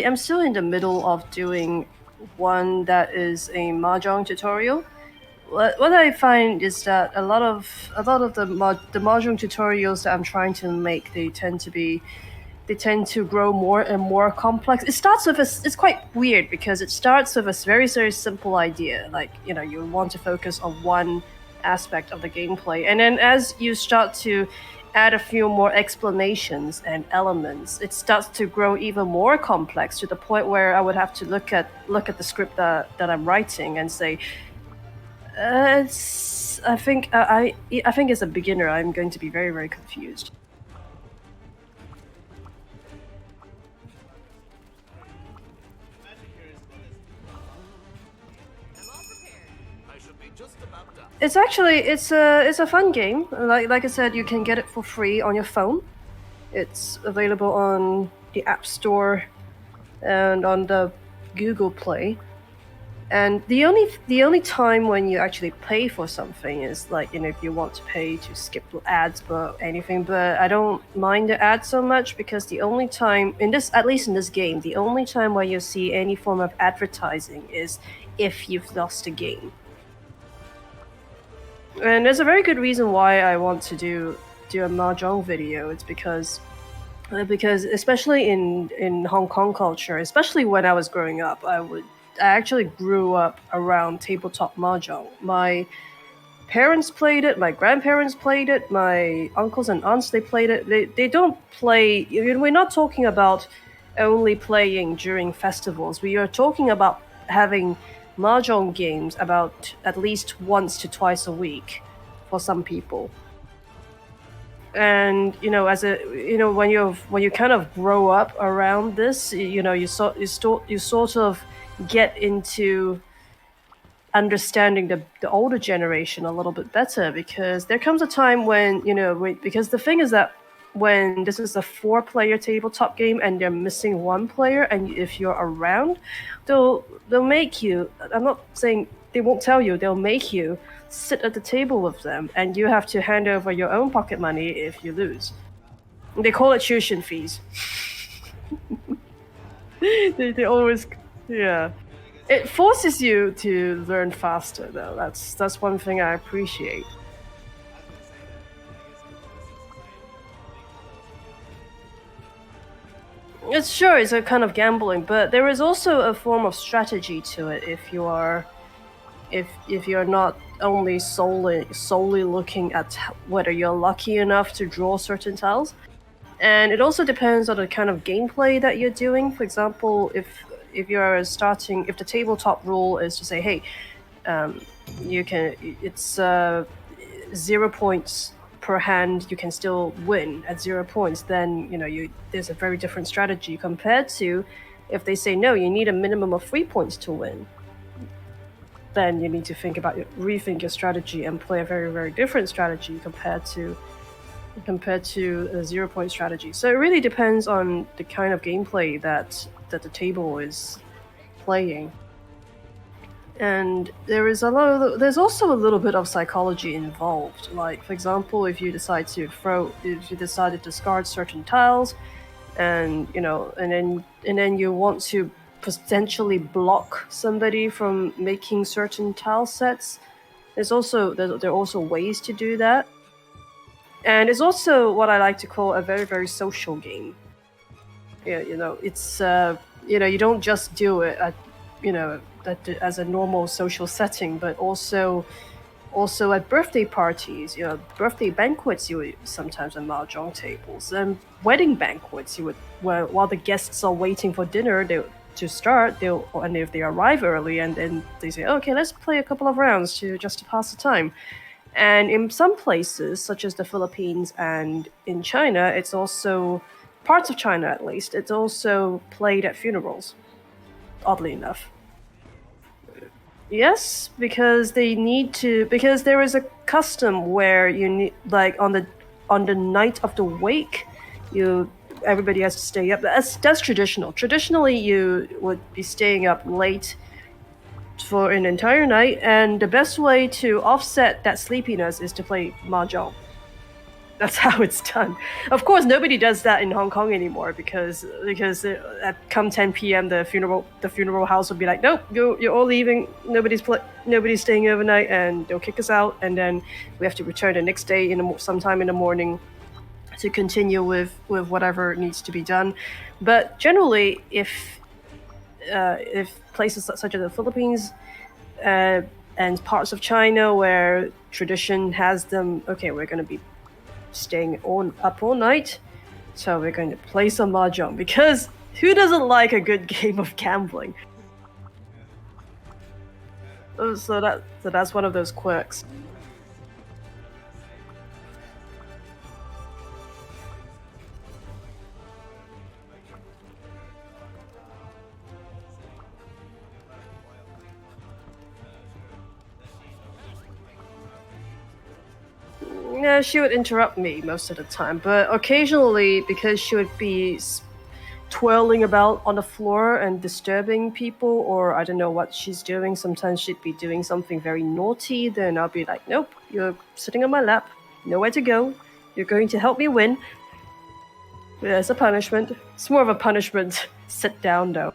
I'm still in the middle of doing one that is a mahjong tutorial. What I find is that a lot of the mahjong tutorials that I'm trying to make, they tend to grow more and more complex. It starts with it's quite weird because it starts with a very, very simple idea, like, you know, you want to focus on one aspect of the gameplay, and then as you start to add a few more explanations and elements, it starts to grow even more complex, to the point where I would have to look at the script that I'm writing and say, I think as a beginner I'm going to be very, very confused. It's actually it's a fun game. Like I said, you can get it for free on your phone. It's available on the App Store and on the Google Play. And the only time when you actually pay for something is, like, you know, if you want to pay to skip ads or anything. But I don't mind the ads so much, because the only time at least in this game, the only time where you see any form of advertising is if you've lost a game. And there's a very good reason why I want to do a mahjong video. It's because especially in Hong Kong culture, especially when I was growing up, I actually grew up around tabletop mahjong. parents played it, my grandparents played it, my uncles and aunts they played it. They don't play. We're not talking about only playing during festivals. We are talking about having mahjong games about at least once to twice a week for some people. And as a when you kind of grow up around this, you sort of get into understanding the older generation a little bit better, because there comes a time when because the thing is that when this is a 4-player tabletop game and they're missing one player, and if you're around, they'll make you, I'm not saying they won't tell you, they'll make you sit at the table with them, and you have to hand over your own pocket money if you lose. They call it tuition fees. They always, yeah. It forces you to learn faster, though. That's one thing I appreciate. It's sure it's a kind of gambling, but there is also a form of strategy to it. If you're not only solely looking at whether you're lucky enough to draw certain tiles, and it also depends on the kind of gameplay that you're doing. For example, if you're starting, if the tabletop rule is to say, hey, you can, it's 0 points per hand, you can still win at 0 points, then there's a very different strategy compared to if they say no, you need a minimum of 3 points to win. Then you need to rethink your strategy and play a very, very different strategy compared to a 0 point strategy. So it really depends on the kind of gameplay that the table is playing. And there's also a little bit of psychology involved. Like, for example, if you decide to discard certain tiles, and then you want to potentially block somebody from making certain tile sets, there are also ways to do that. And it's also what I like to call a very, very social game. Yeah, it's you don't just do it at as a normal social setting, but also at birthday parties, birthday banquets. You would sometimes at mahjong tables, and wedding banquets. While the guests are waiting for dinner, to start. And if they arrive early, and then they say, okay, let's play a couple of rounds just to pass the time. And in some places, such as the Philippines and in China, it's also, parts of China at least, it's also played at funerals, oddly enough. Yes, because because there is a custom where you need, like, on the night of the wake, everybody has to stay up. That's traditional. Traditionally, you would be staying up late for an entire night, and the best way to offset that sleepiness is to play mahjong. That's how it's done. Of course, nobody does that in Hong Kong anymore, because at come 10 p.m. the funeral house will be like, nope, you're all leaving. Nobody's staying overnight, and they'll kick us out, and then we have to return the next day sometime in the morning to continue with whatever needs to be done. But generally, if places such as the Philippines and parts of China where tradition has them, okay, we're going to be staying up all night, so we're going to play some mahjong, because who doesn't like a good game of gambling? So that's one of those quirks. Yeah, she would interrupt me most of the time, but occasionally, because she would be twirling about on the floor and disturbing people, or I don't know what she's doing. Sometimes she'd be doing something very naughty, then I'll be like, nope, you're sitting on my lap, nowhere to go, you're going to help me win. Yeah, it's a punishment. It's more of a punishment. Sit down, though.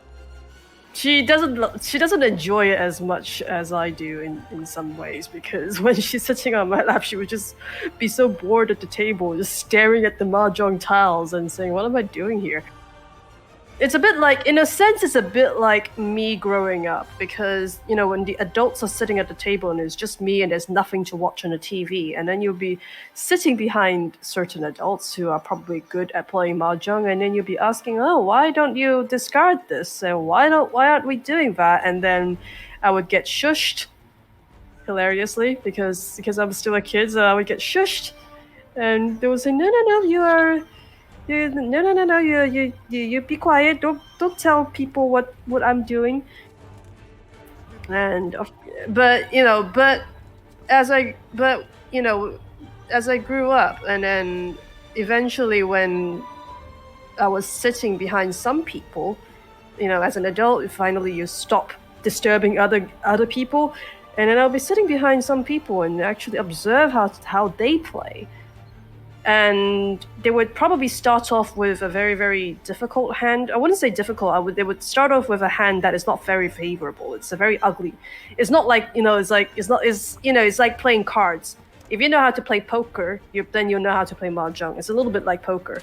She doesn't enjoy it as much as I do in some ways, because when she's sitting on my lap, she would just be so bored at the table, just staring at the mahjong tiles and saying, what am I doing here? it's a bit like, in a sense, it's a bit like me growing up, because when the adults are sitting at the table and it's just me and there's nothing to watch on the TV, and then you'll be sitting behind certain adults who are probably good at playing mahjong, and then you'll be asking, oh, why don't you discard this, and why aren't we doing that? And then I would get shushed hilariously, because I'm still a kid, so I would get shushed, and they would say, no, you are. No, you be quiet. Don't tell people what I'm doing. And but as I grew up, and then eventually when I was sitting behind some people, as an adult, finally you stop disturbing other people, and then I'll be sitting behind some people and actually observe how they play. And they would probably start off with a very, very difficult hand. I wouldn't say difficult. They would start off with a hand that is not very favorable. It's a very ugly. It's not like it's like playing cards. If you know how to play poker, then you know how to play mahjong. It's a little bit like poker.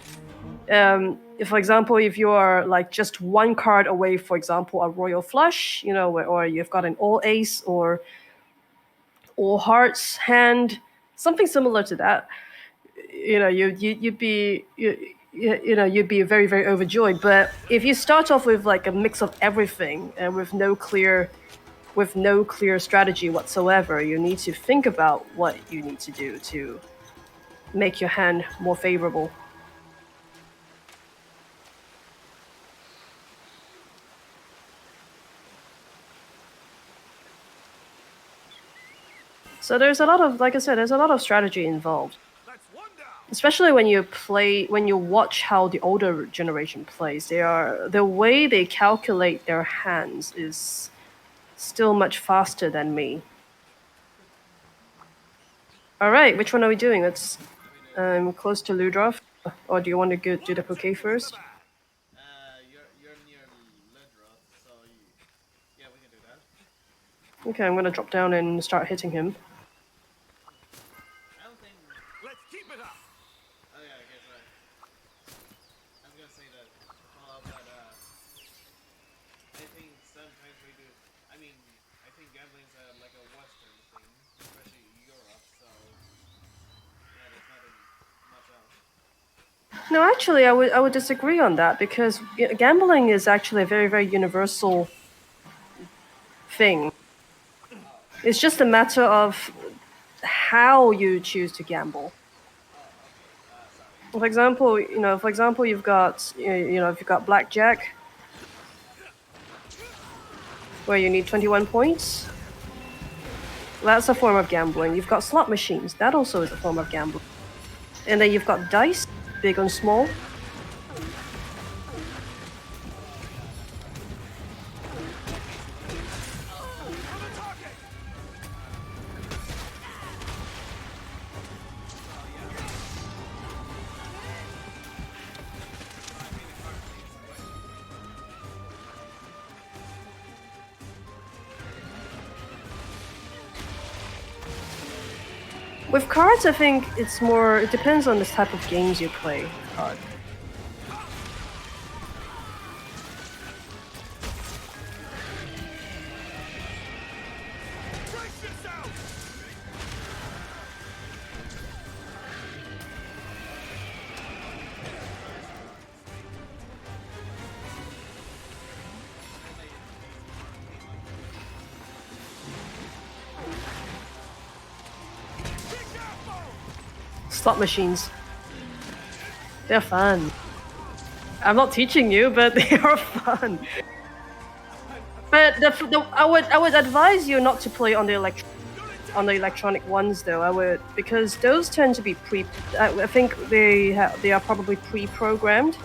If, for example, if you are like just one card away, for example, a royal flush, or you've got an all ace or all hearts hand, something similar to that. You'd be you'd be very, very overjoyed. But if you start off with like a mix of everything and with no clear strategy whatsoever, you need to think about what you need to do to make your hand more favorable. So there's a lot of, like I said, there's a lot of strategy involved. Especially when you watch how the older generation plays, the way they calculate their hands is still much faster than me. All right, which one are we doing? Let's close to Ludroth, or do you want to go do the Poké first? You're near Ledroth, so yeah, we can do that. Okay, I'm gonna drop down and start hitting him. I don't think. Let's keep it up. Oh yeah, I guess right. I was gonna say that to follow up, but I think sometimes we do. I mean, I think gambling's like a Western thing, especially Europe. So yeah, there's nothing much else. No, actually, I would disagree on that, because gambling is actually a very, very universal thing. It's just a matter of how you choose to gamble. For example, you've got if you've got blackjack, where you need 21 points. That's a form of gambling. You've got slot machines. That also is a form of gambling. And then you've got dice, big and small. With cards, I think it depends on the type of games you play with card. Slot machines. They're fun. I'm not teaching you, but they are fun. But I would advise you not to play on the electronic ones, though. Because those tend to be I think they are probably pre-programmed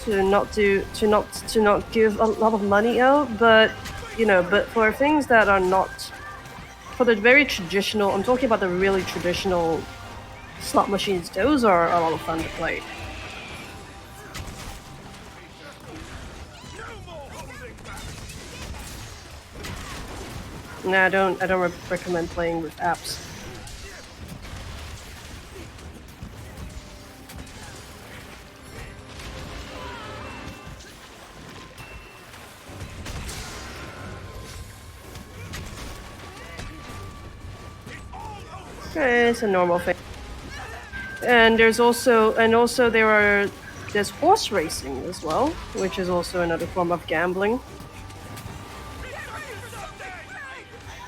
to not give a lot of money out. But but for things that are not, for the very traditional, I'm talking about the really traditional slot machines, those are a lot of fun to play. Nah, I don't recommend playing with apps. It's a normal thing. And there's also there's horse racing as well, which is also another form of gambling.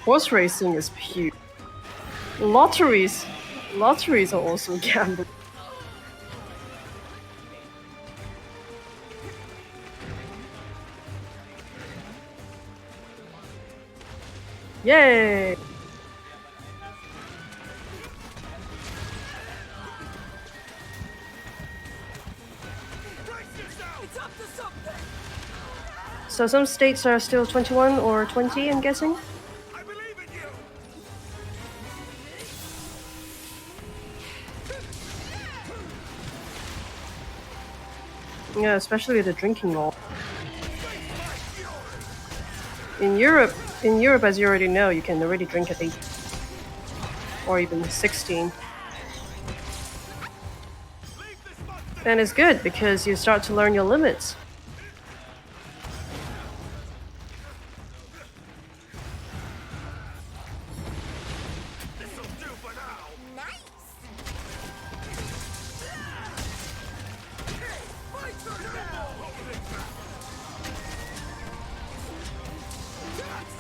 Horse racing is huge. Lotteries are also gambling. Yay! It's up to something! So some states are still 21 or 20, I'm guessing. I believe in you! Yeah, especially the drinking law. In Europe, as you already know, you can already drink at 18 or even 16. And it's good because you start to learn your limits. This'll do for now!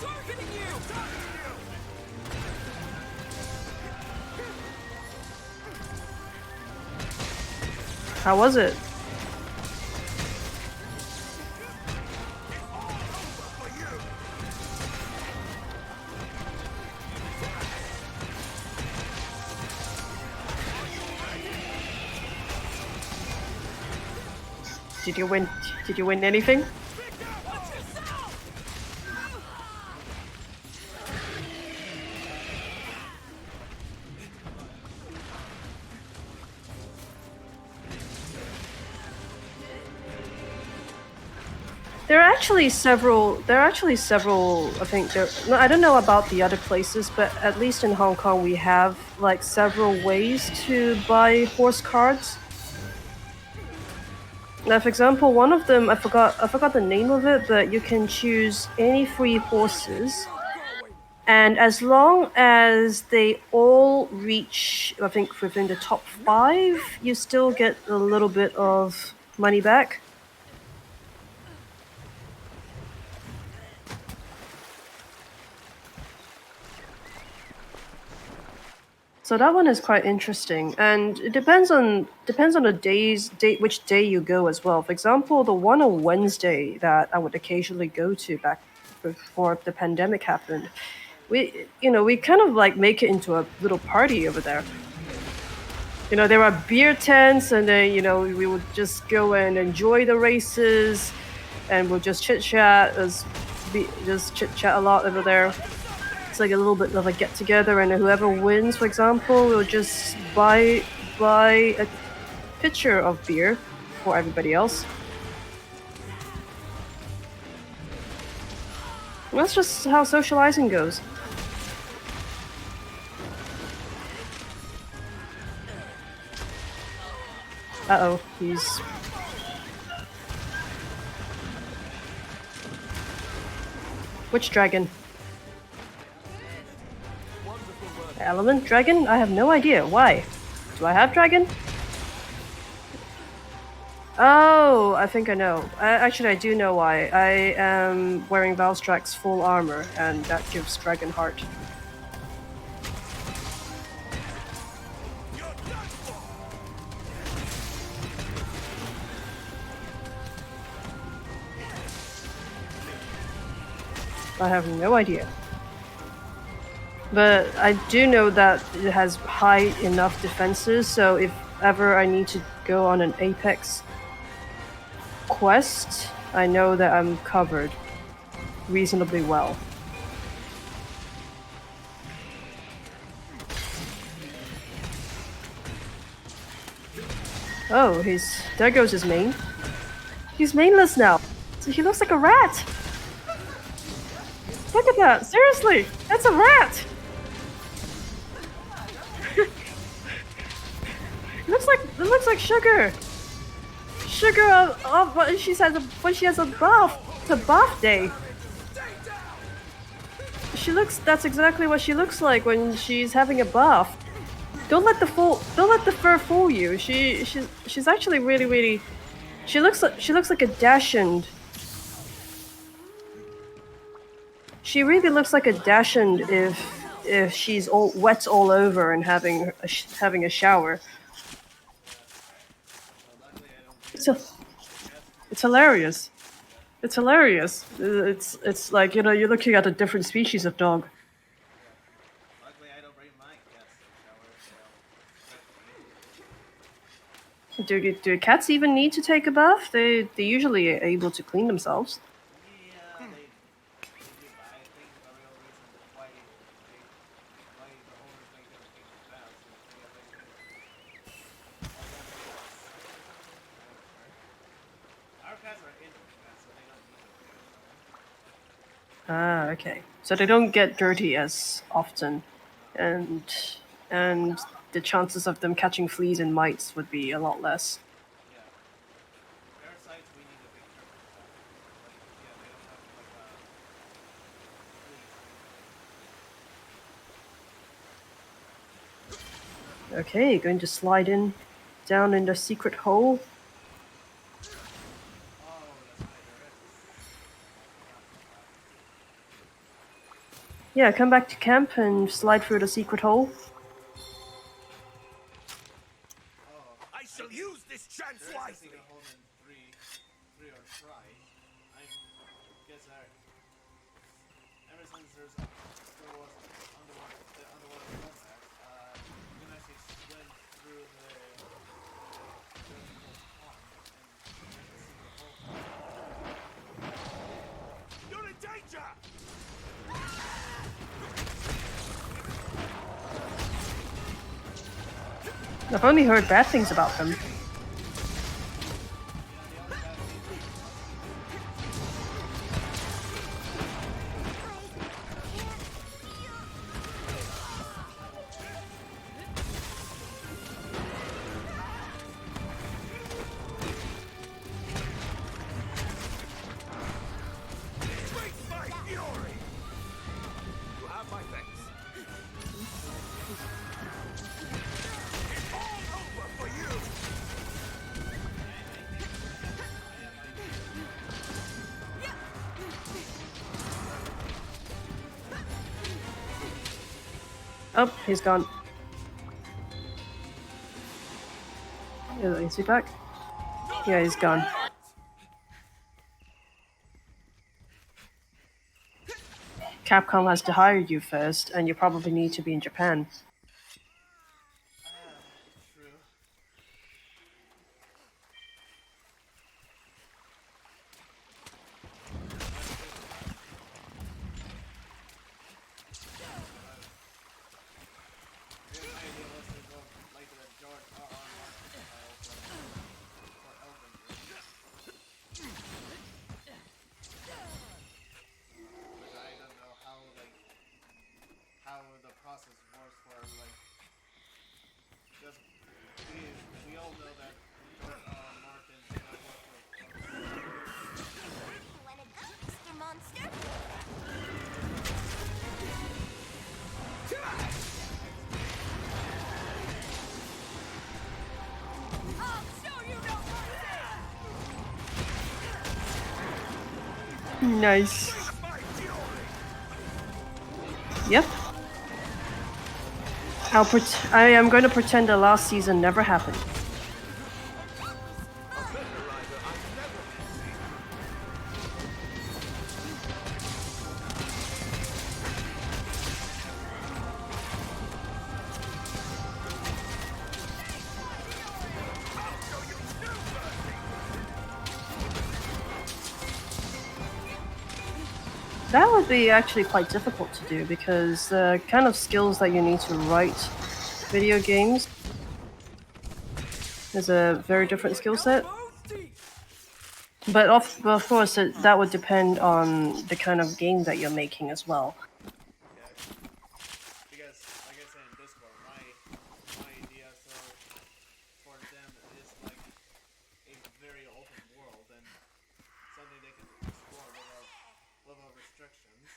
Targeting you! How was it? Did you win? Did you win anything? There are actually several. I think there. No, I don't know about the other places, but at least in Hong Kong, we have like several ways to buy horse cards. Now, for example, one of them I forgot the name of it, but you can choose any three horses, and as long as they all reach, I think, within the top 5, you still get a little bit of money back. So that one is quite interesting, and it depends on the which day you go as well. For example, the one on Wednesday that I would occasionally go to back before the pandemic happened, we kind of like make it into a little party over there. There are beer tents, and then we would just go and enjoy the races, and we'll just chit chat a lot over there. It's like a little bit of a get together, and whoever wins, for example, will just buy a pitcher of beer for everybody else. And that's just how socializing goes. Uh-oh, he's... Which dragon? Element dragon? I have no idea. Why? Do I have dragon? Oh, I think I know. Actually, I do know why. I am wearing Valstrak's full armor, and that gives dragon heart. I have no idea. But I do know that it has high enough defenses, so if ever I need to go on an Apex quest, I know that I'm covered reasonably well. Oh, there goes his mane. He's maneless now, so he looks like a rat. Look at that! Seriously, that's a rat. It looks like Sugar. Sugar when she has a bath. It's a bath day. That's exactly what she looks like when she's having a bath. Don't let the fur fool you. She's actually really. She looks like a dachshund. She really looks like a dachshund if she's all wet all over and having a shower. Well, luckily I don't breed It's a, cats to it's do that. hilarious. It's hilarious. It's like you're looking at a different species of dog. Yeah. Luckily I don't bring my cats to the shower. They'll lick me. Do cats even need to take a bath? They're usually able to clean themselves. Yeah, they do, but I think the real reason why the owners make them take baths is because they think all that because whatever. Our cats are indoor cats, so they don't need to take a shower. Ah, okay. So they don't get dirty as often, No. and and the chances of them catching fleas and mites would be a lot less. Yeah. Parasites we need to be careful about. But like yeah, they don't have like fleas or anything. Okay, going to slide in down in the secret hole. Oh, that's right, there is. I forgot about that. Yeah, come back to camp and slide through the secret hole. Oh, I shall use this chance there is a wisely. secret hole in three or try. I guess ever since there's Star Wars underwater combat, you can actually swim through the whole pond, and there's a secret hole for you. You're in danger! I've only heard bad things about them. You know, the only bad thing about secret holes is Face my fury! You have my thanks. It's all over for you! Oh, he's gone. Is he back? Yeah, he's gone. Capcom has to hire you first, and you probably need to be in Japan. true. That's true. Here's my idea was to go like the George R.R. Martin style for Elden Ring, which I don't know how the process works for like because we all know that George R.R. Martin did not work for Wanna go, Mr. Monster? I'll show you no mercy! Nice. My fury! Yep. I am going to pretend the last season never happened. That would be actually quite difficult to do because the kind of skills that you need to write video games is a very different skill set. But of course, that would depend on the kind of game that you're making as well. yeah because like I said in Discord my idea for them is like a very open world and something they can explore without restrictions.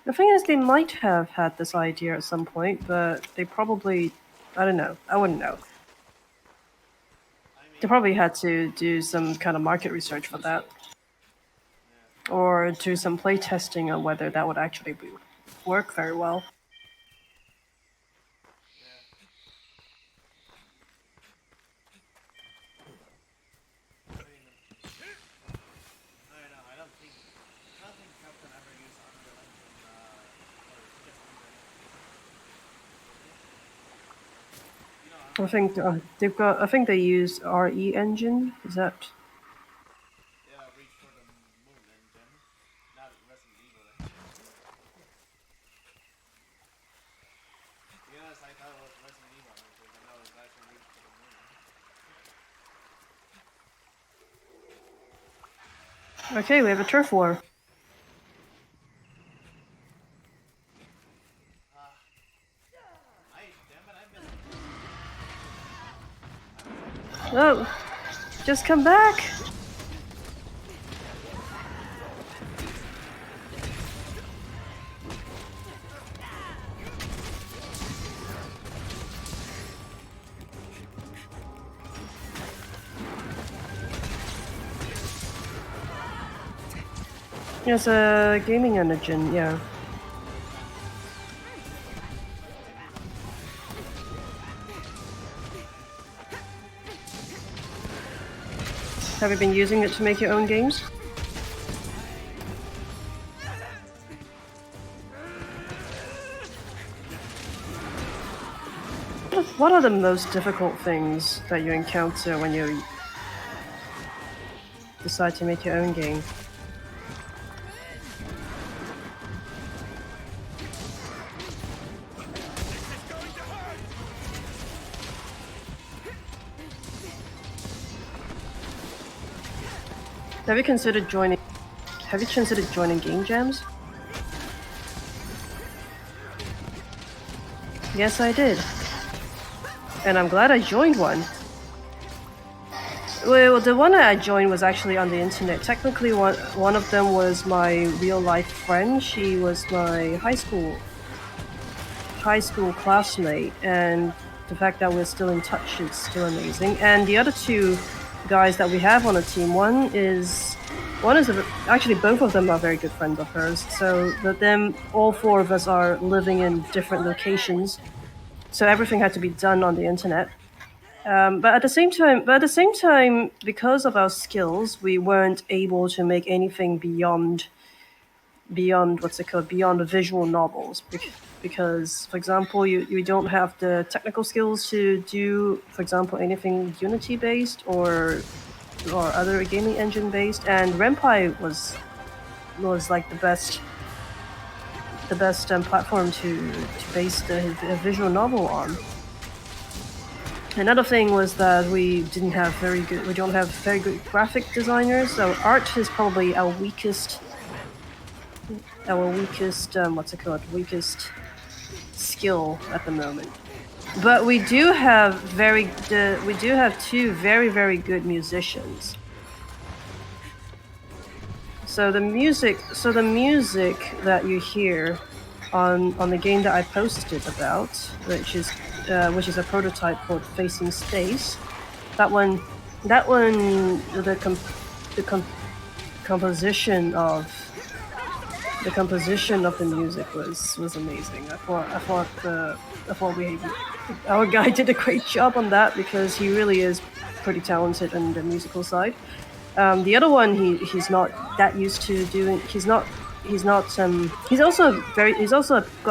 The thing is, they might have had this idea at some point, but they probably, I don't know, I wouldn't know. I They mean, probably had to do some kind of market research for that, yeah, or do some play testing on whether that would actually work very well. yeah. I mean, I don't know. I don't think Capcom ever used Unreal Engine, or just Unreal Engine. You know, I Unreal think Engine. they've got. I think they use RE engine. Is that? Yeah, Reach for the Moon engine, not Resident Evil engine. To be honest, I thought it was Resident Evil engine, but no, it's actually Reach for the Moon. Okay, we have a turf war. Ah, damn it, I missed the turf. I was actually trying to. Oh, just come back. It's a gaming engine, yeah. Have you been using it to make your own games? What are the most difficult things that you encounter when you decide to make your own game? Have you considered joining? Have you considered joining game jams? Yes, I did, and I'm glad I joined one. Well, the one that I joined was actually on the internet. Technically, one of them was my real life friend. She was my high school classmate, and the fact that we're still in touch is still amazing. And the other two guys that we have on the team, actually both of them are very good friends of hers. So, but then all four of us are living in different locations, so everything had to be done on the internet. But at the same time, because of our skills, we weren't able to make anything beyond what's it called, beyond the visual novels. Because, for example, you don't have the technical skills to do, for example, anything Unity based or other gaming engine based. And Renpai was like the best platform to base the visual novel on. Another thing was that we don't have very good graphic designers. So art is probably our weakest weakest skill at the moment. But we do have two very good musicians. So the music that you hear on the game that I posted about, which is a prototype called Facing Space. That one, composition of the music was amazing. I thought our guy did a great job on that because he really is pretty talented on the musical side. The other one, he's not that used to doing. He's also got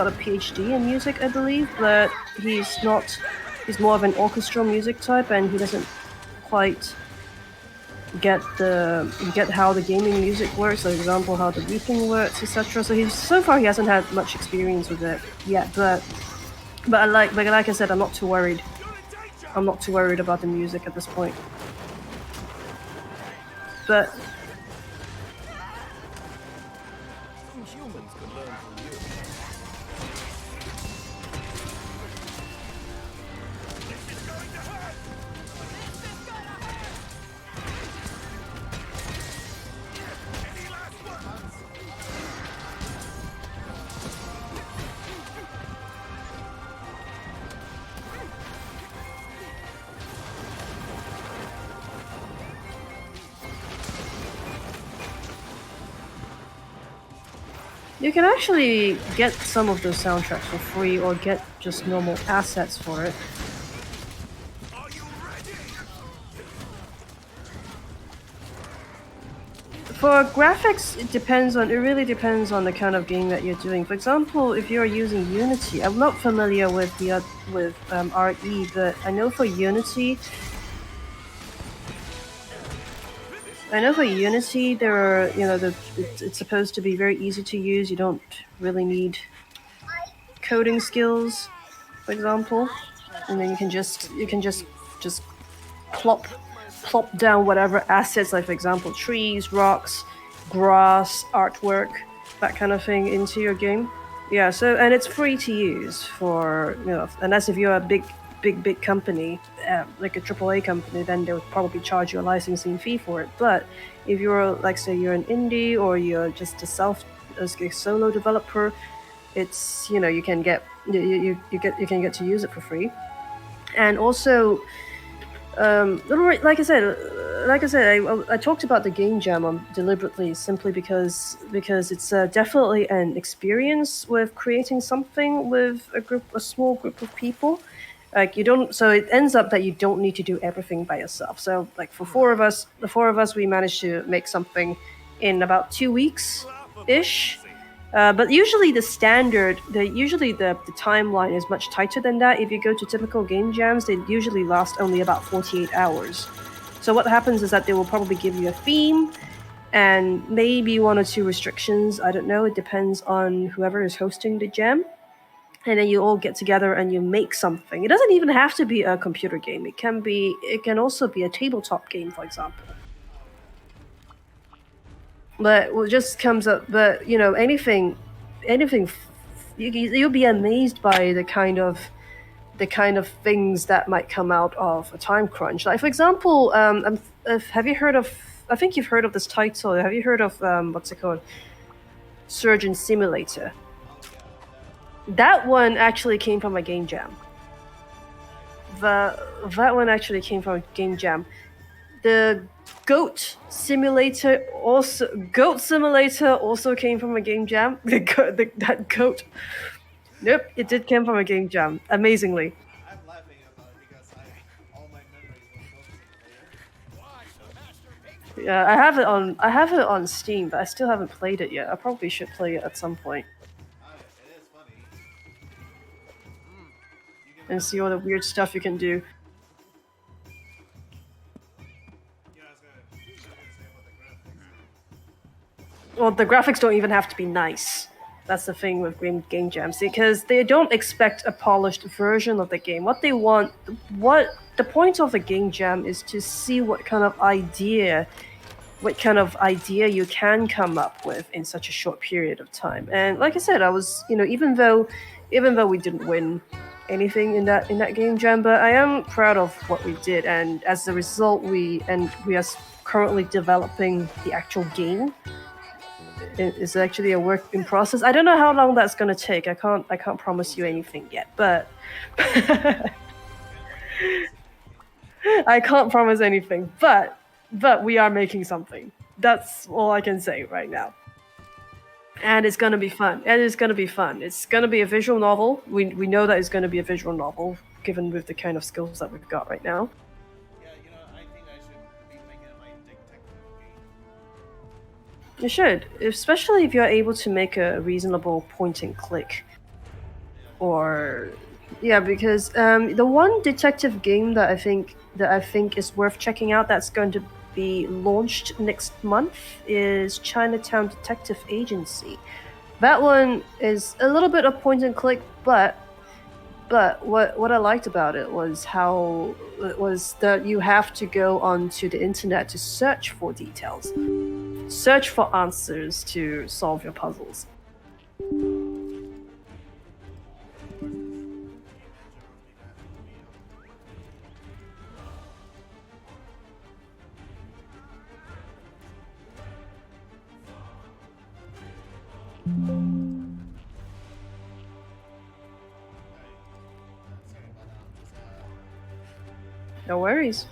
a PhD in music, I believe, but he's not. He's more of an orchestral music type, and he doesn't quite get how the gaming music works. For example, how the looping works, etc. So far he hasn't had much experience with it yet, but like I said, I'm not too worried. I'm not too worried about the music at this point. But Some humans could learn from you. You can actually get some of those soundtracks for free or get just normal assets for it. Are you ready? For graphics, it really depends on the kind of game that you're doing. For example, if you're using Unity, I'm not familiar with RE, but I know for Unity, there are, it's supposed to be very easy to use. You don't really need coding skills, for example, and then you can just plop down whatever assets, like for example trees, rocks, grass, artwork, that kind of thing into your game. Yeah, so and it's free to use for unless if you're a big company, like a AAA company, then they would probably charge you a licensing fee for it. But if you're like say you're an indie or you're just a solo developer, it's you can get you can get to use it for free. And also like I said, I talked about the game jam deliberately, simply because it's definitely an experience with creating something with a small group of people. Like you don't, so it ends up that you don't need to do everything by yourself. So like for the four of us, we managed to make something in about 2 weeks ish. But usually the timeline is much tighter than that. If you go to typical game jams, they usually last only about 48 hours. So what happens is that they will probably give you a theme and maybe one or two restrictions. I don't know. It depends on whoever is hosting the jam. And then you all get together and you make something. It doesn't even have to be a computer game. It can also be a tabletop game, for example. But what just comes up, but anything, you'll be amazed by the kind of things that might come out of a time crunch. Like for example, have you heard of? I think you've heard of this title. Have you heard of what's it called? Surgeon Simulator. That one actually came from a game jam. That one actually came from a game jam. The Goat Simulator also came from a game jam. That goat. Nope, it did come from a game jam. Amazingly. I'm laughing about it because all my memories was Goat Simulator. Why the masterpiece? Yeah, I have it on Steam, but I still haven't played it yet. I probably should play it at some point It is funny. You can and see all the weird stuff you can do. I was gonna say about the graphics. Well, the graphics don't even have to be nice. That's the thing with game jams, because they don't expect a polished version of the game. What the point of the game jam is to see what kind of idea you can come up with in such a short period of time. And like I said, I was, even though we didn't win anything in that game jam, but I am proud of what we did. And as a result, we are currently developing the actual game. It's actually a work in process. I don't know how long that's gonna take. I can't promise you anything yet, but I can't promise anything. But we are making something. That's all I can say right now. And it's gonna be fun. And it's gonna be fun. It's gonna be a visual novel. We know that it's gonna be a visual novel, given with the kind of skills that we've got right now. Yeah, I think I should be making my detective game. You should, especially if you're able to make a reasonable point and click. Or yeah, because the one detective game that I think is worth checking out, that's going to be launched next month, is Chinatown Detective Agency. That one is a little bit of point and click, but what I liked about it was that you have to go onto the internet to search for details, search for answers to solve your puzzles. No worries.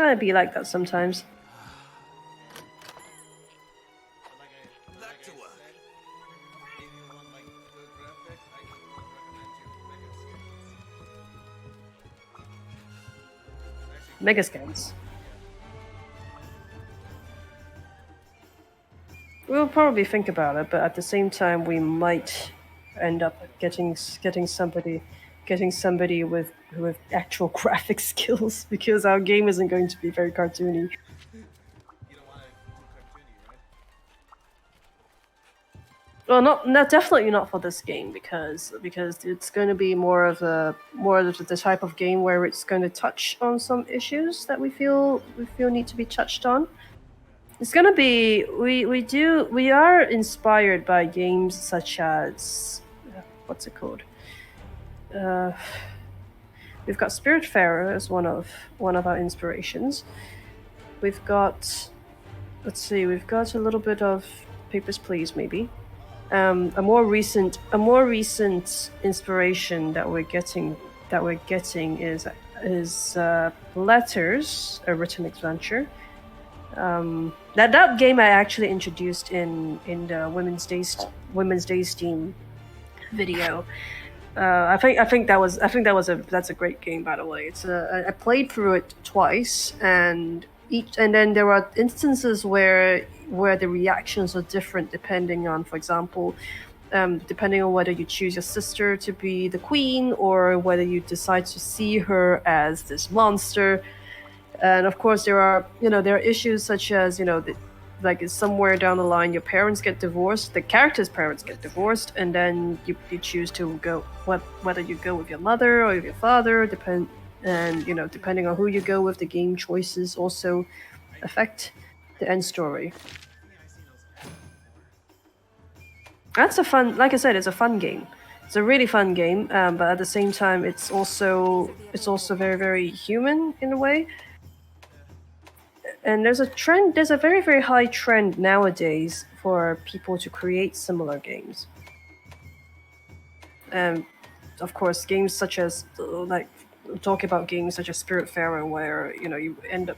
I'd be like that sometimes. But Back like to I work. said, if you want like good graphics, I would recommend you Mega Skins. Actually, Mega scans. We'll probably think about it, but at the same time, we might end up getting somebody with actual graphic skills because our game isn't going to be very cartoony. you don't want it too cartoony, right? Well, not definitely not for this game because it's going to be more of the type of game where it's going to touch on some issues that we feel need to be touched on. It's gonna be we are inspired by games such as what's it called? Uh, we've got Spiritfarer as one of our inspirations. We've got we've got a little bit of Papers, Please, maybe. A more recent inspiration that we're getting is Letters, a written adventure. That game I actually introduced in the Women's Day Steam video. That's a great game, by the way. I played through it twice, and then there are instances where the reactions are different depending on, for example, depending on whether you choose your sister to be the queen or whether you decide to see her as this monster. And of course, there are issues such as like somewhere down the line your parents get divorced, the character's parents get divorced, and then you choose to go whether you go with your mother or with your father, depending on who you go with, the game choices also affect the end story. I think I've seen those ads before. That's a fun, like I said, it's a fun game. It's a really fun game, but at the same time, it's also very very human in a way. And there's a very very high trend nowadays for people to create similar games. And of course, games such as like talk about games such as Spiritfarer, where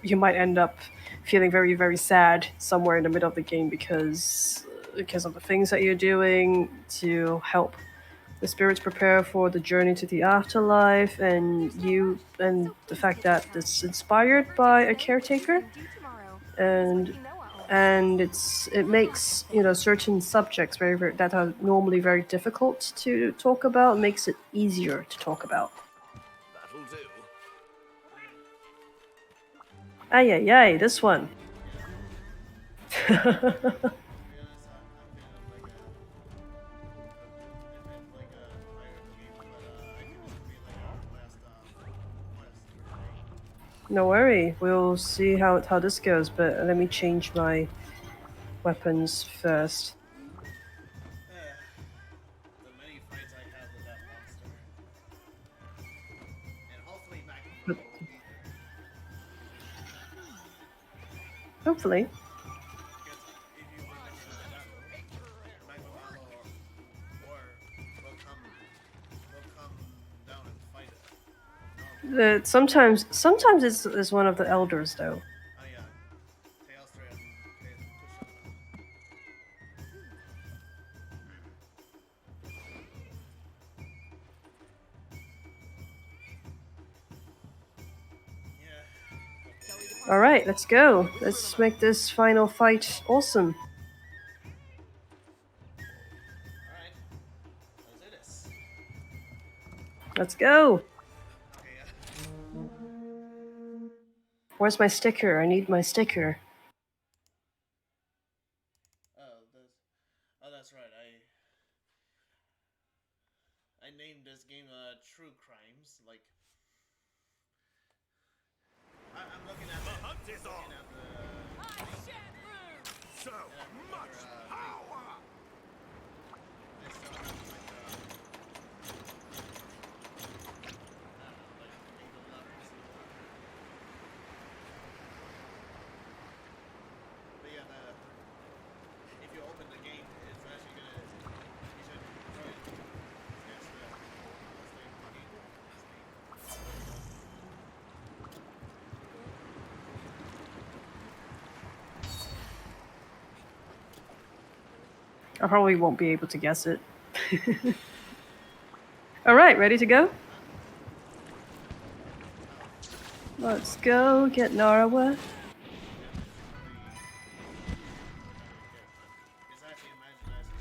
you might end up feeling very very sad somewhere in the middle of the game because of the things that you're doing to help the spirits prepare for the journey to the afterlife, and the fact that it's inspired by a caretaker, and it makes certain subjects that are normally very difficult to talk about, makes it easier to talk about. That'll do. Ay ay ay, this one. To be honest, I'm feeling like like a pirate game, but I think this could be like our last quest for today. No worry, we'll see how this goes, but let me change my weapons first. The many fights I had with that monster, and hopefully Magma But will be there. hopefully. Because if you win the battle, Magma or will come down and fight it normally. Sometimes it's one of the elders though. Oh yeah, Tailstra and Kushana. Yeah. All right, let's go. Let's make this final fight awesome. All right. Let's do this. Let's go. Okay. Where's my sticker? I need my sticker. That's right. I named this game True Crimes. Like I'm looking at The hunt is on. looking at the So much power. I still have like I don't know, like maybe the levels. But yeah, if you open the game, it's actually gonna you should probably guess what's the name of the game. I probably won't be able to guess it. Alright, ready to go? Let's go get Narawa. It's actually imagine as it's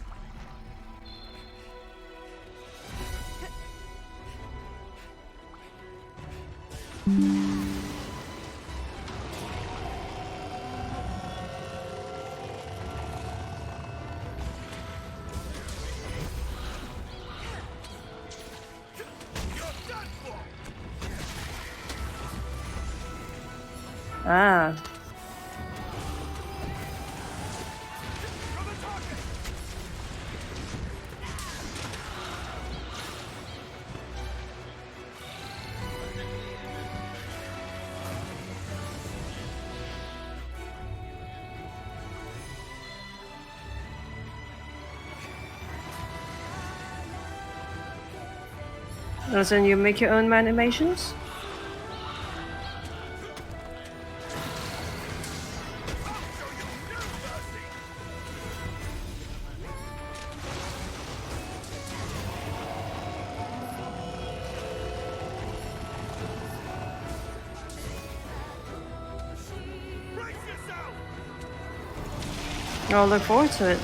Ah. As in, you make your own animations? I'll look forward to it.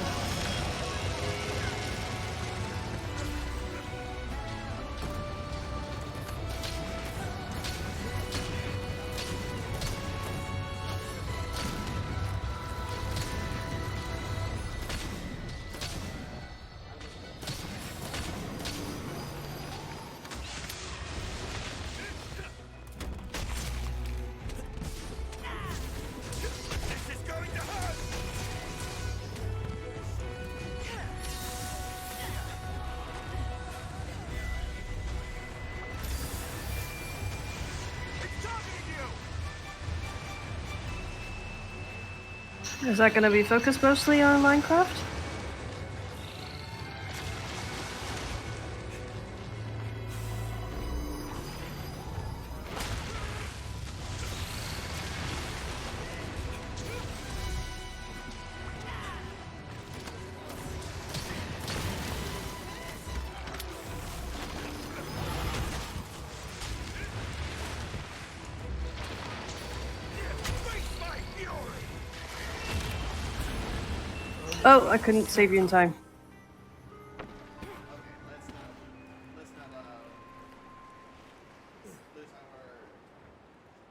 This is going to hurt! It's targeting you! Is that gonna be focused mostly on Minecraft? Face my fury! Oh, I couldn't save you in time. let's not lose our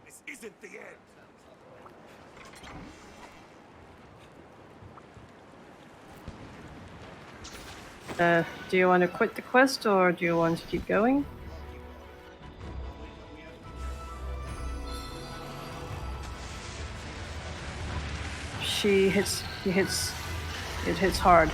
This isn't the end! Do you want to quit the quest or do you want to keep going? He hits, it hits hard.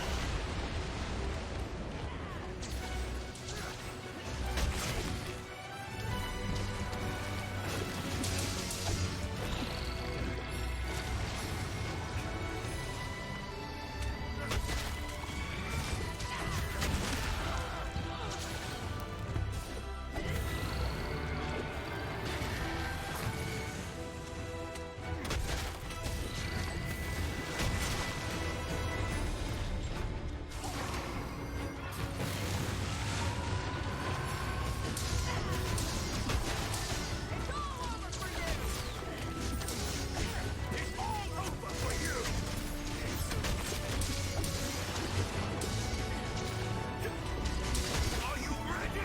Are you ready?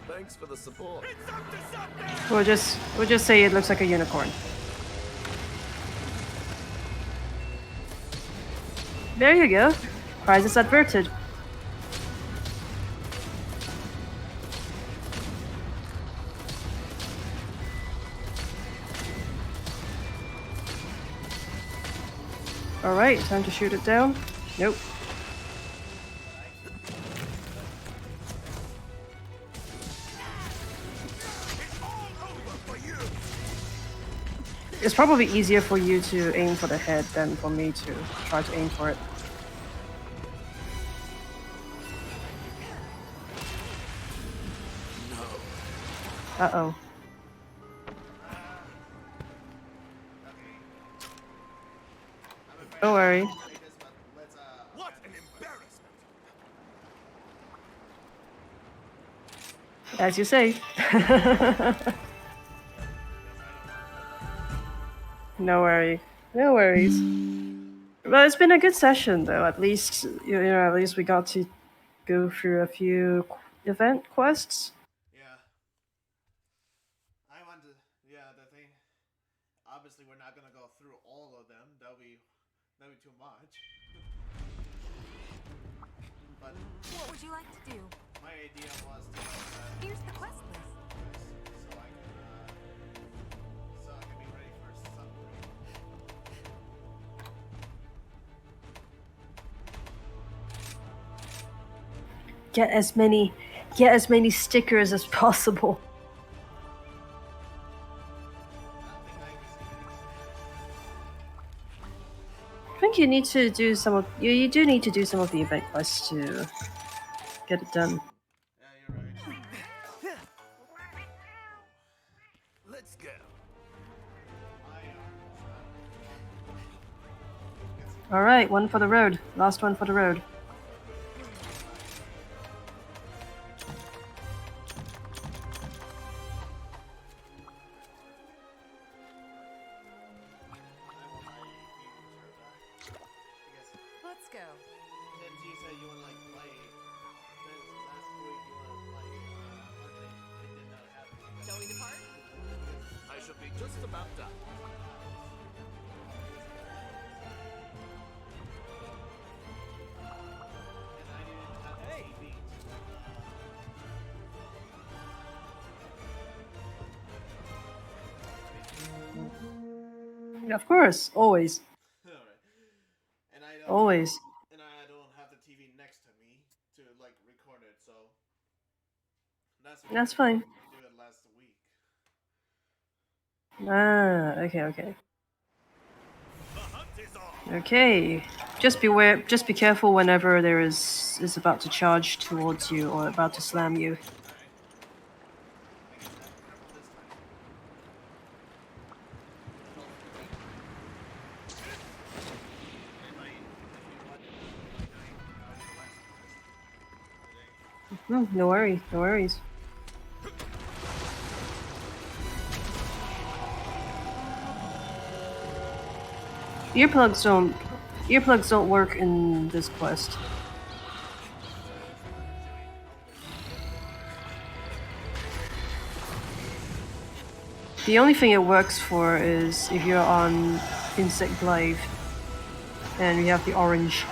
Thanks for the support. It's up to something! We'll just say it looks like a unicorn. There you go. Prize is adverted. Alright, time to shoot it down. Nope. It's all over for you! It's probably easier for you to aim for the head than for me to try to aim for it. Uh-oh. Okay. I'm afraid Don't I worry. have to say this, but let's What abandon an this quest. embarrassment! As you say. Because I don't want to. No worry. No worries. Well, it's been a good session, though. At least, at least we got to go through a few event quests. Yeah. I want to. Yeah, the thing. Obviously, we're not gonna go through all of them. That'll be too much. But What would you like to do? my idea was to Here's the quest list. so I can be ready for something. Get as many stickers as possible. I think you need to do some of you do need to do some of the event quests to get it done. Yeah, you're right. Let's go. All right, one for the road. Last one for the road. Let's go. Since you said you want to like play, since last week you want to play, it did not happen. Shall we depart? I should be just about done. And I didn't have the TV. Of course, always, Alright. And I don't. always. And I don't have the TV next to me to like record it, so That's fine. do it last week. Ah, okay. The hunt is on. Okay. Just be careful whenever there is about to charge towards you or about to slam you. Alright. I guess I'm careful this time. No worries, no worries. Earplugs don't work in this quest. The only thing it works for is if you're on Insect Glaive and you have the orange.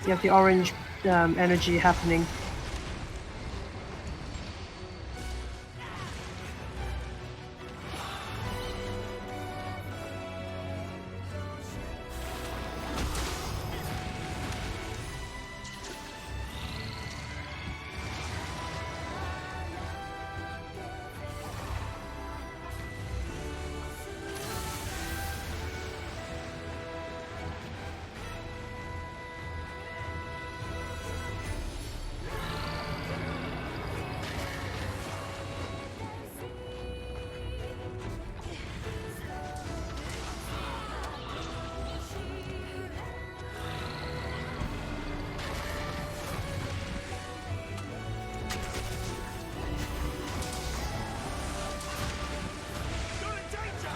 You have the orange energy happening. You're in danger!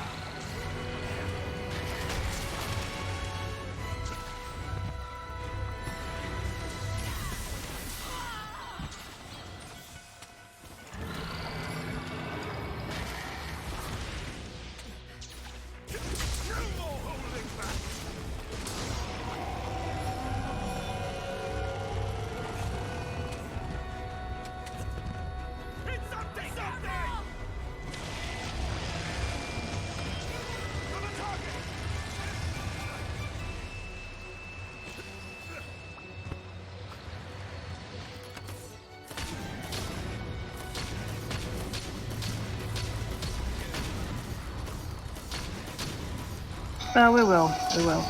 No more holding back! It's up to something! On the target! We will. We will.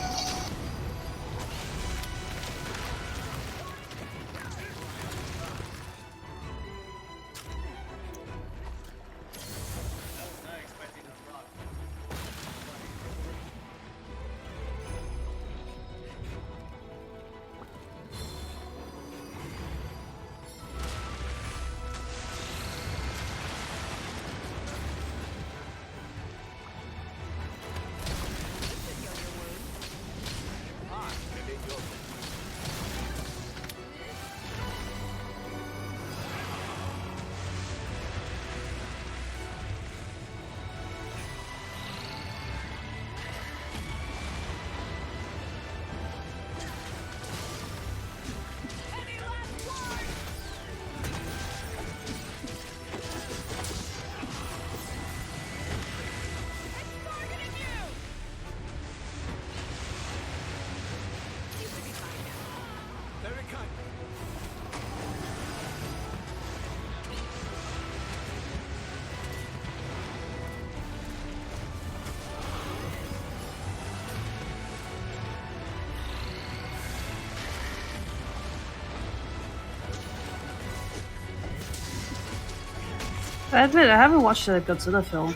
I admit I haven't watched a Godzilla film.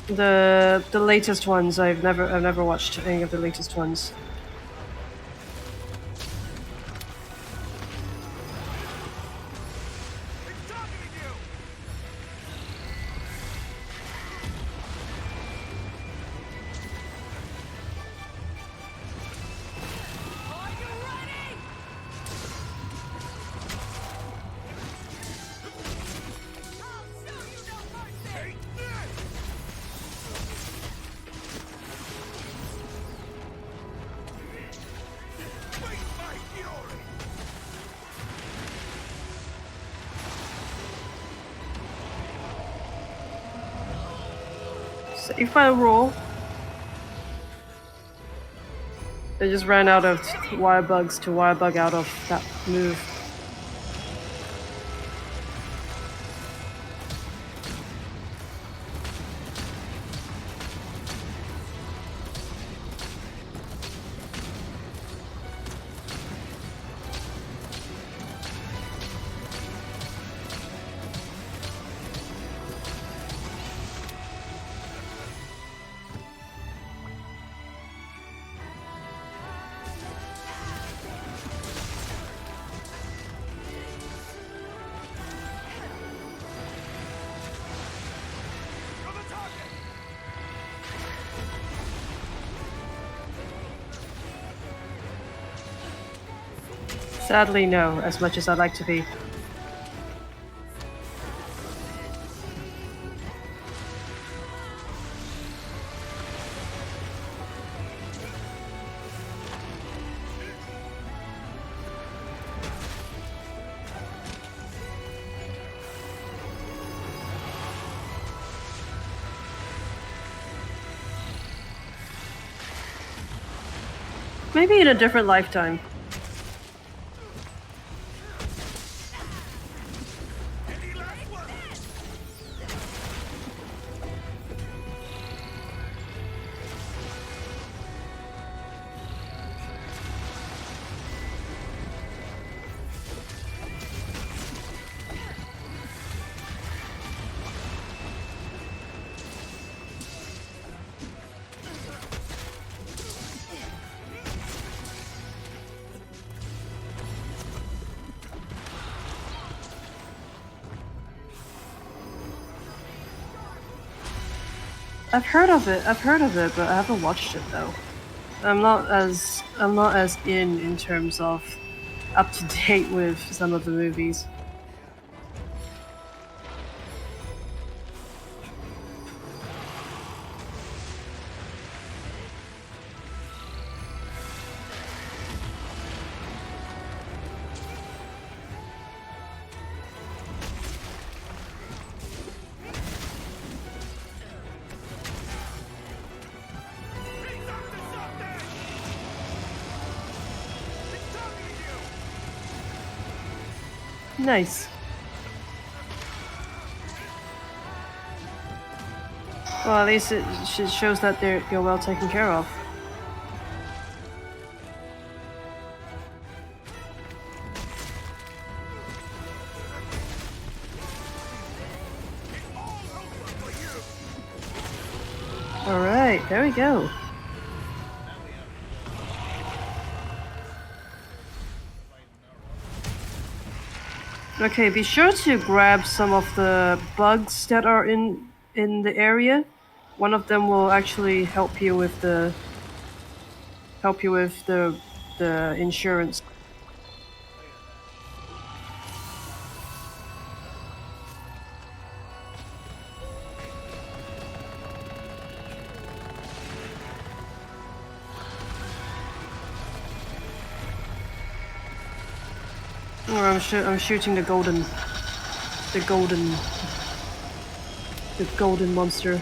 The latest ones I've never watched any of the latest ones. It's targeting you! Are you ready? I'll show you no mercy! Take this! Face my fury! Save by roll. They just ran out of wire bugs to wire bug out of that move. You're the target! Sadly, no, as much as I'd like to be. Maybe in a different lifetime. Any last one? I've heard of it. I've heard of it, but I haven't watched it though. I'm not as in terms of up to date with some of the movies. He's up to something! It's targeting you! Nice. Well, at least it shows that you're well taken care of. All over for you! All right, there we go. Okay, be sure to grab some of the bugs that are in the area. One of them will actually help you with the the insurance. Or I'm shooting the the golden monster.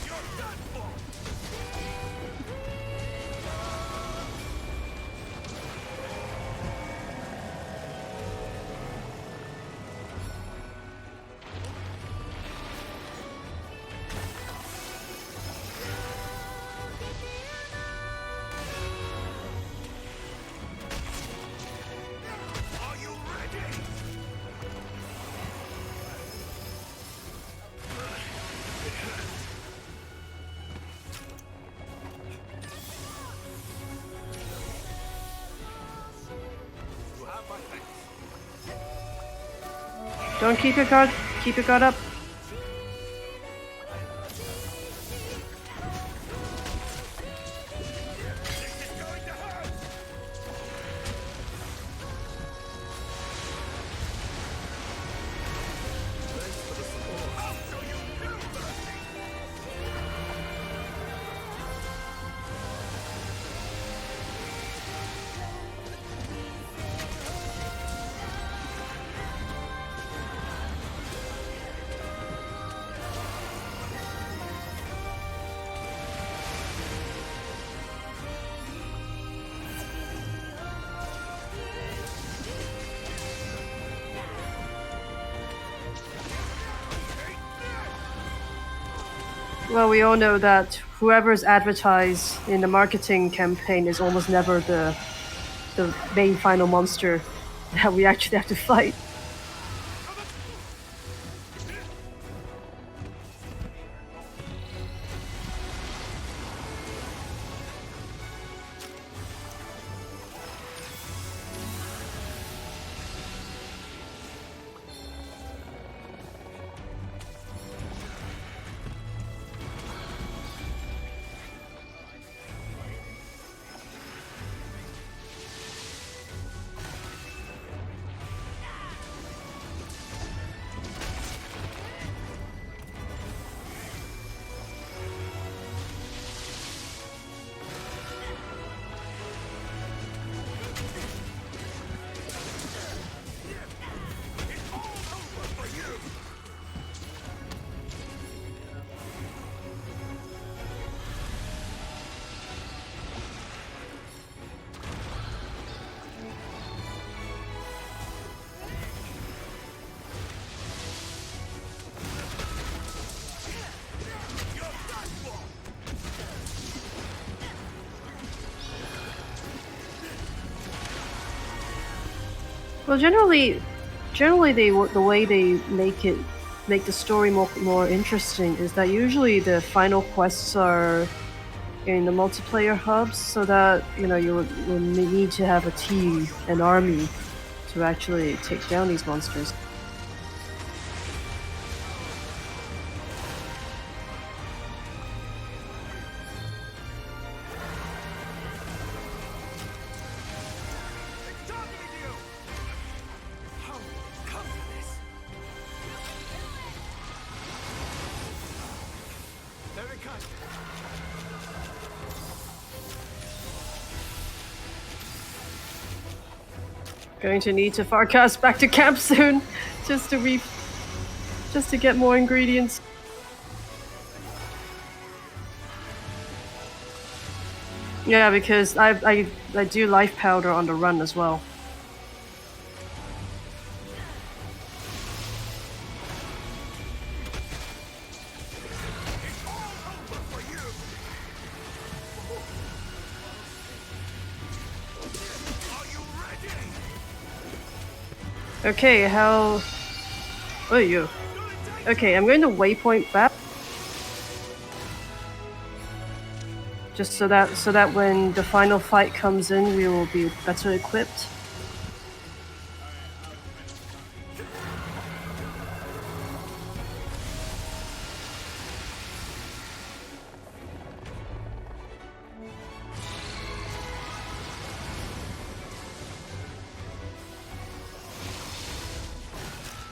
You're done for! Don't keep your guard. Keep your guard up. Well, we all know that whoever's advertised in the marketing campaign is almost never the main final monster that we actually have to fight. Well, generally the way they make the story more interesting is that usually the final quests are in the multiplayer hubs, so that you need to have a team, an army, to actually take down these monsters. Going to need to farcast back to camp soon, just to get more ingredients. Yeah, because I do life powder on the run as well. Okay, how... Oh, you. Okay, I'm going to waypoint back. Just so that when the final fight comes in, we will be better equipped.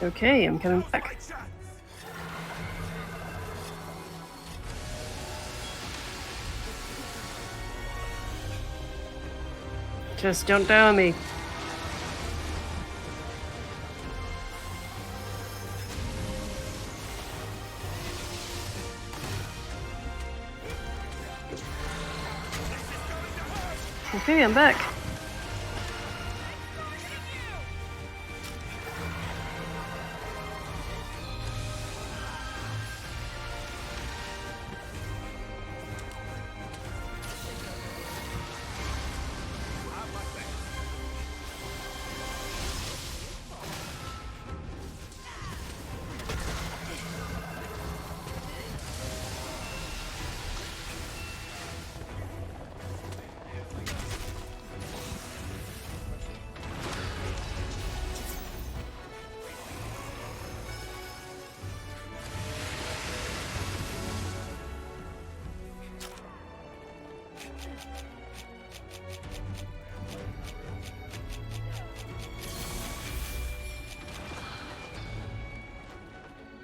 Okay, I'm coming back. Just don't down me. Okay, I'm back.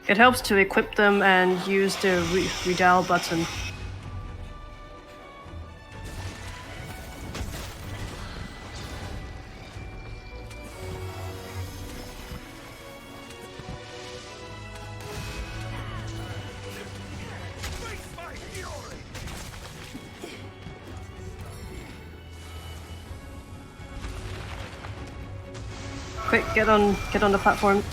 It helps to equip them and use the redial button. Face my fury! Quick, get on the platform.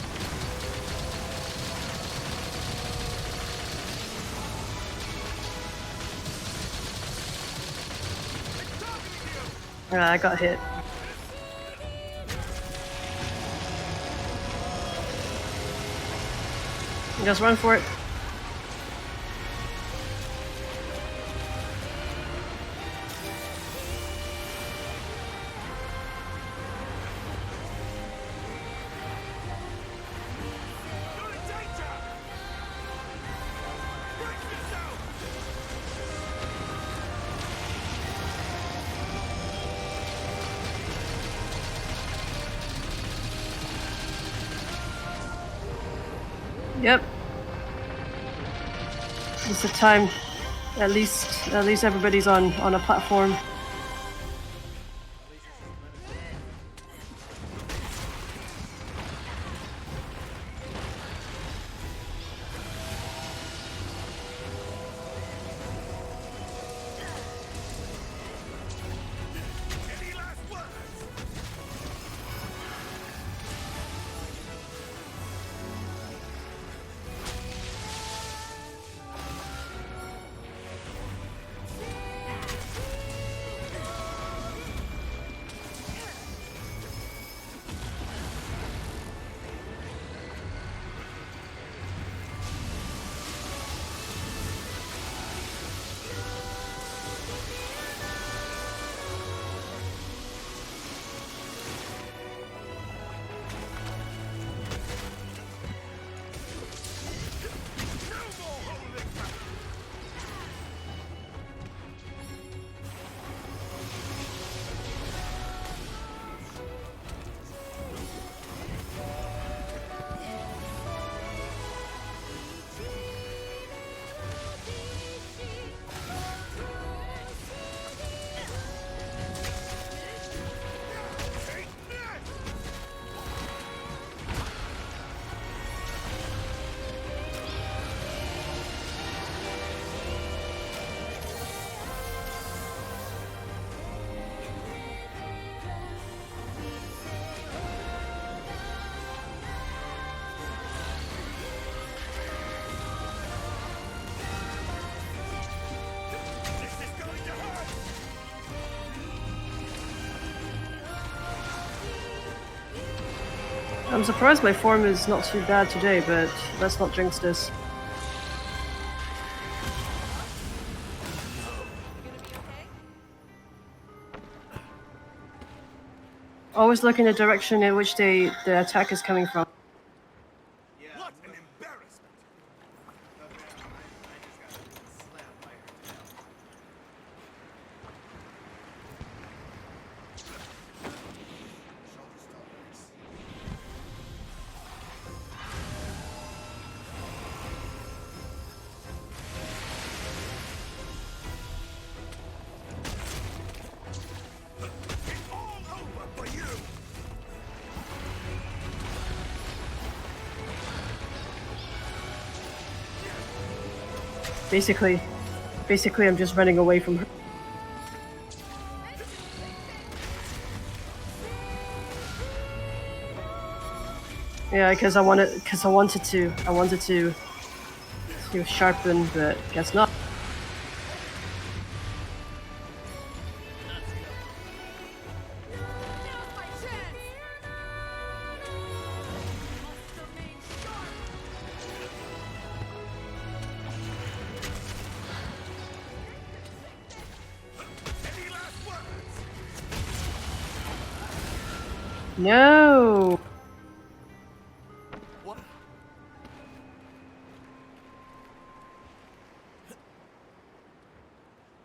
I got hit. Just run for it. You're in danger! Brace yourself! Yep. It's the time. At least everybody's on a platform. Any last words? No more holding back! Take this! This is going to hurt! I'm surprised my form is not too bad today, but let's not jinx this. Always look in the direction in which the attack is coming from. Yeah, What but, an embarrassment! but man, I just got slammed by her tail. Shoulder still hurts. It's all over for you! Basically, I'm just running away from her. Yeah, because I wanted to sharpen, but guess not. Now's my chance! Must remain sharp! Any last words? No. What?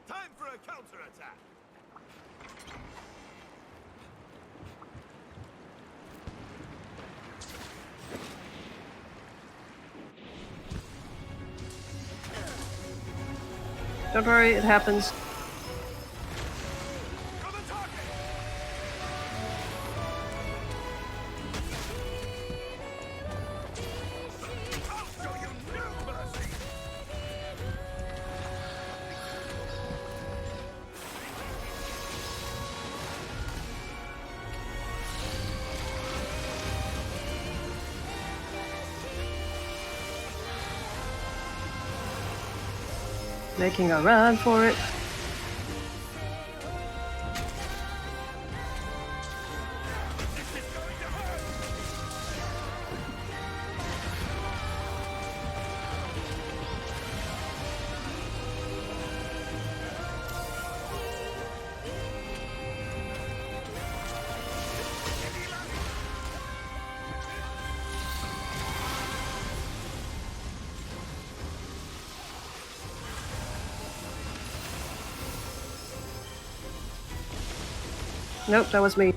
Time for a counterattack! Don't worry, it happens. You're the target! I'll show you no mercy! Making a run for it. This is going to hurt! Nope, that was me.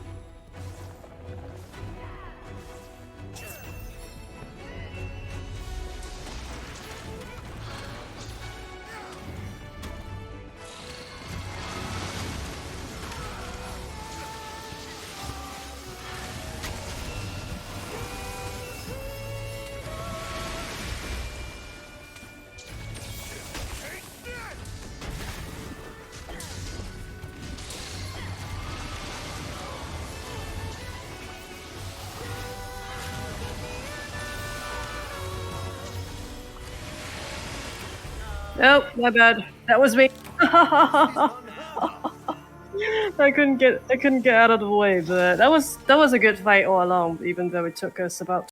Nope, my bad. That was me. I couldn't get out of the way, but that was a good fight all along, even though it took us about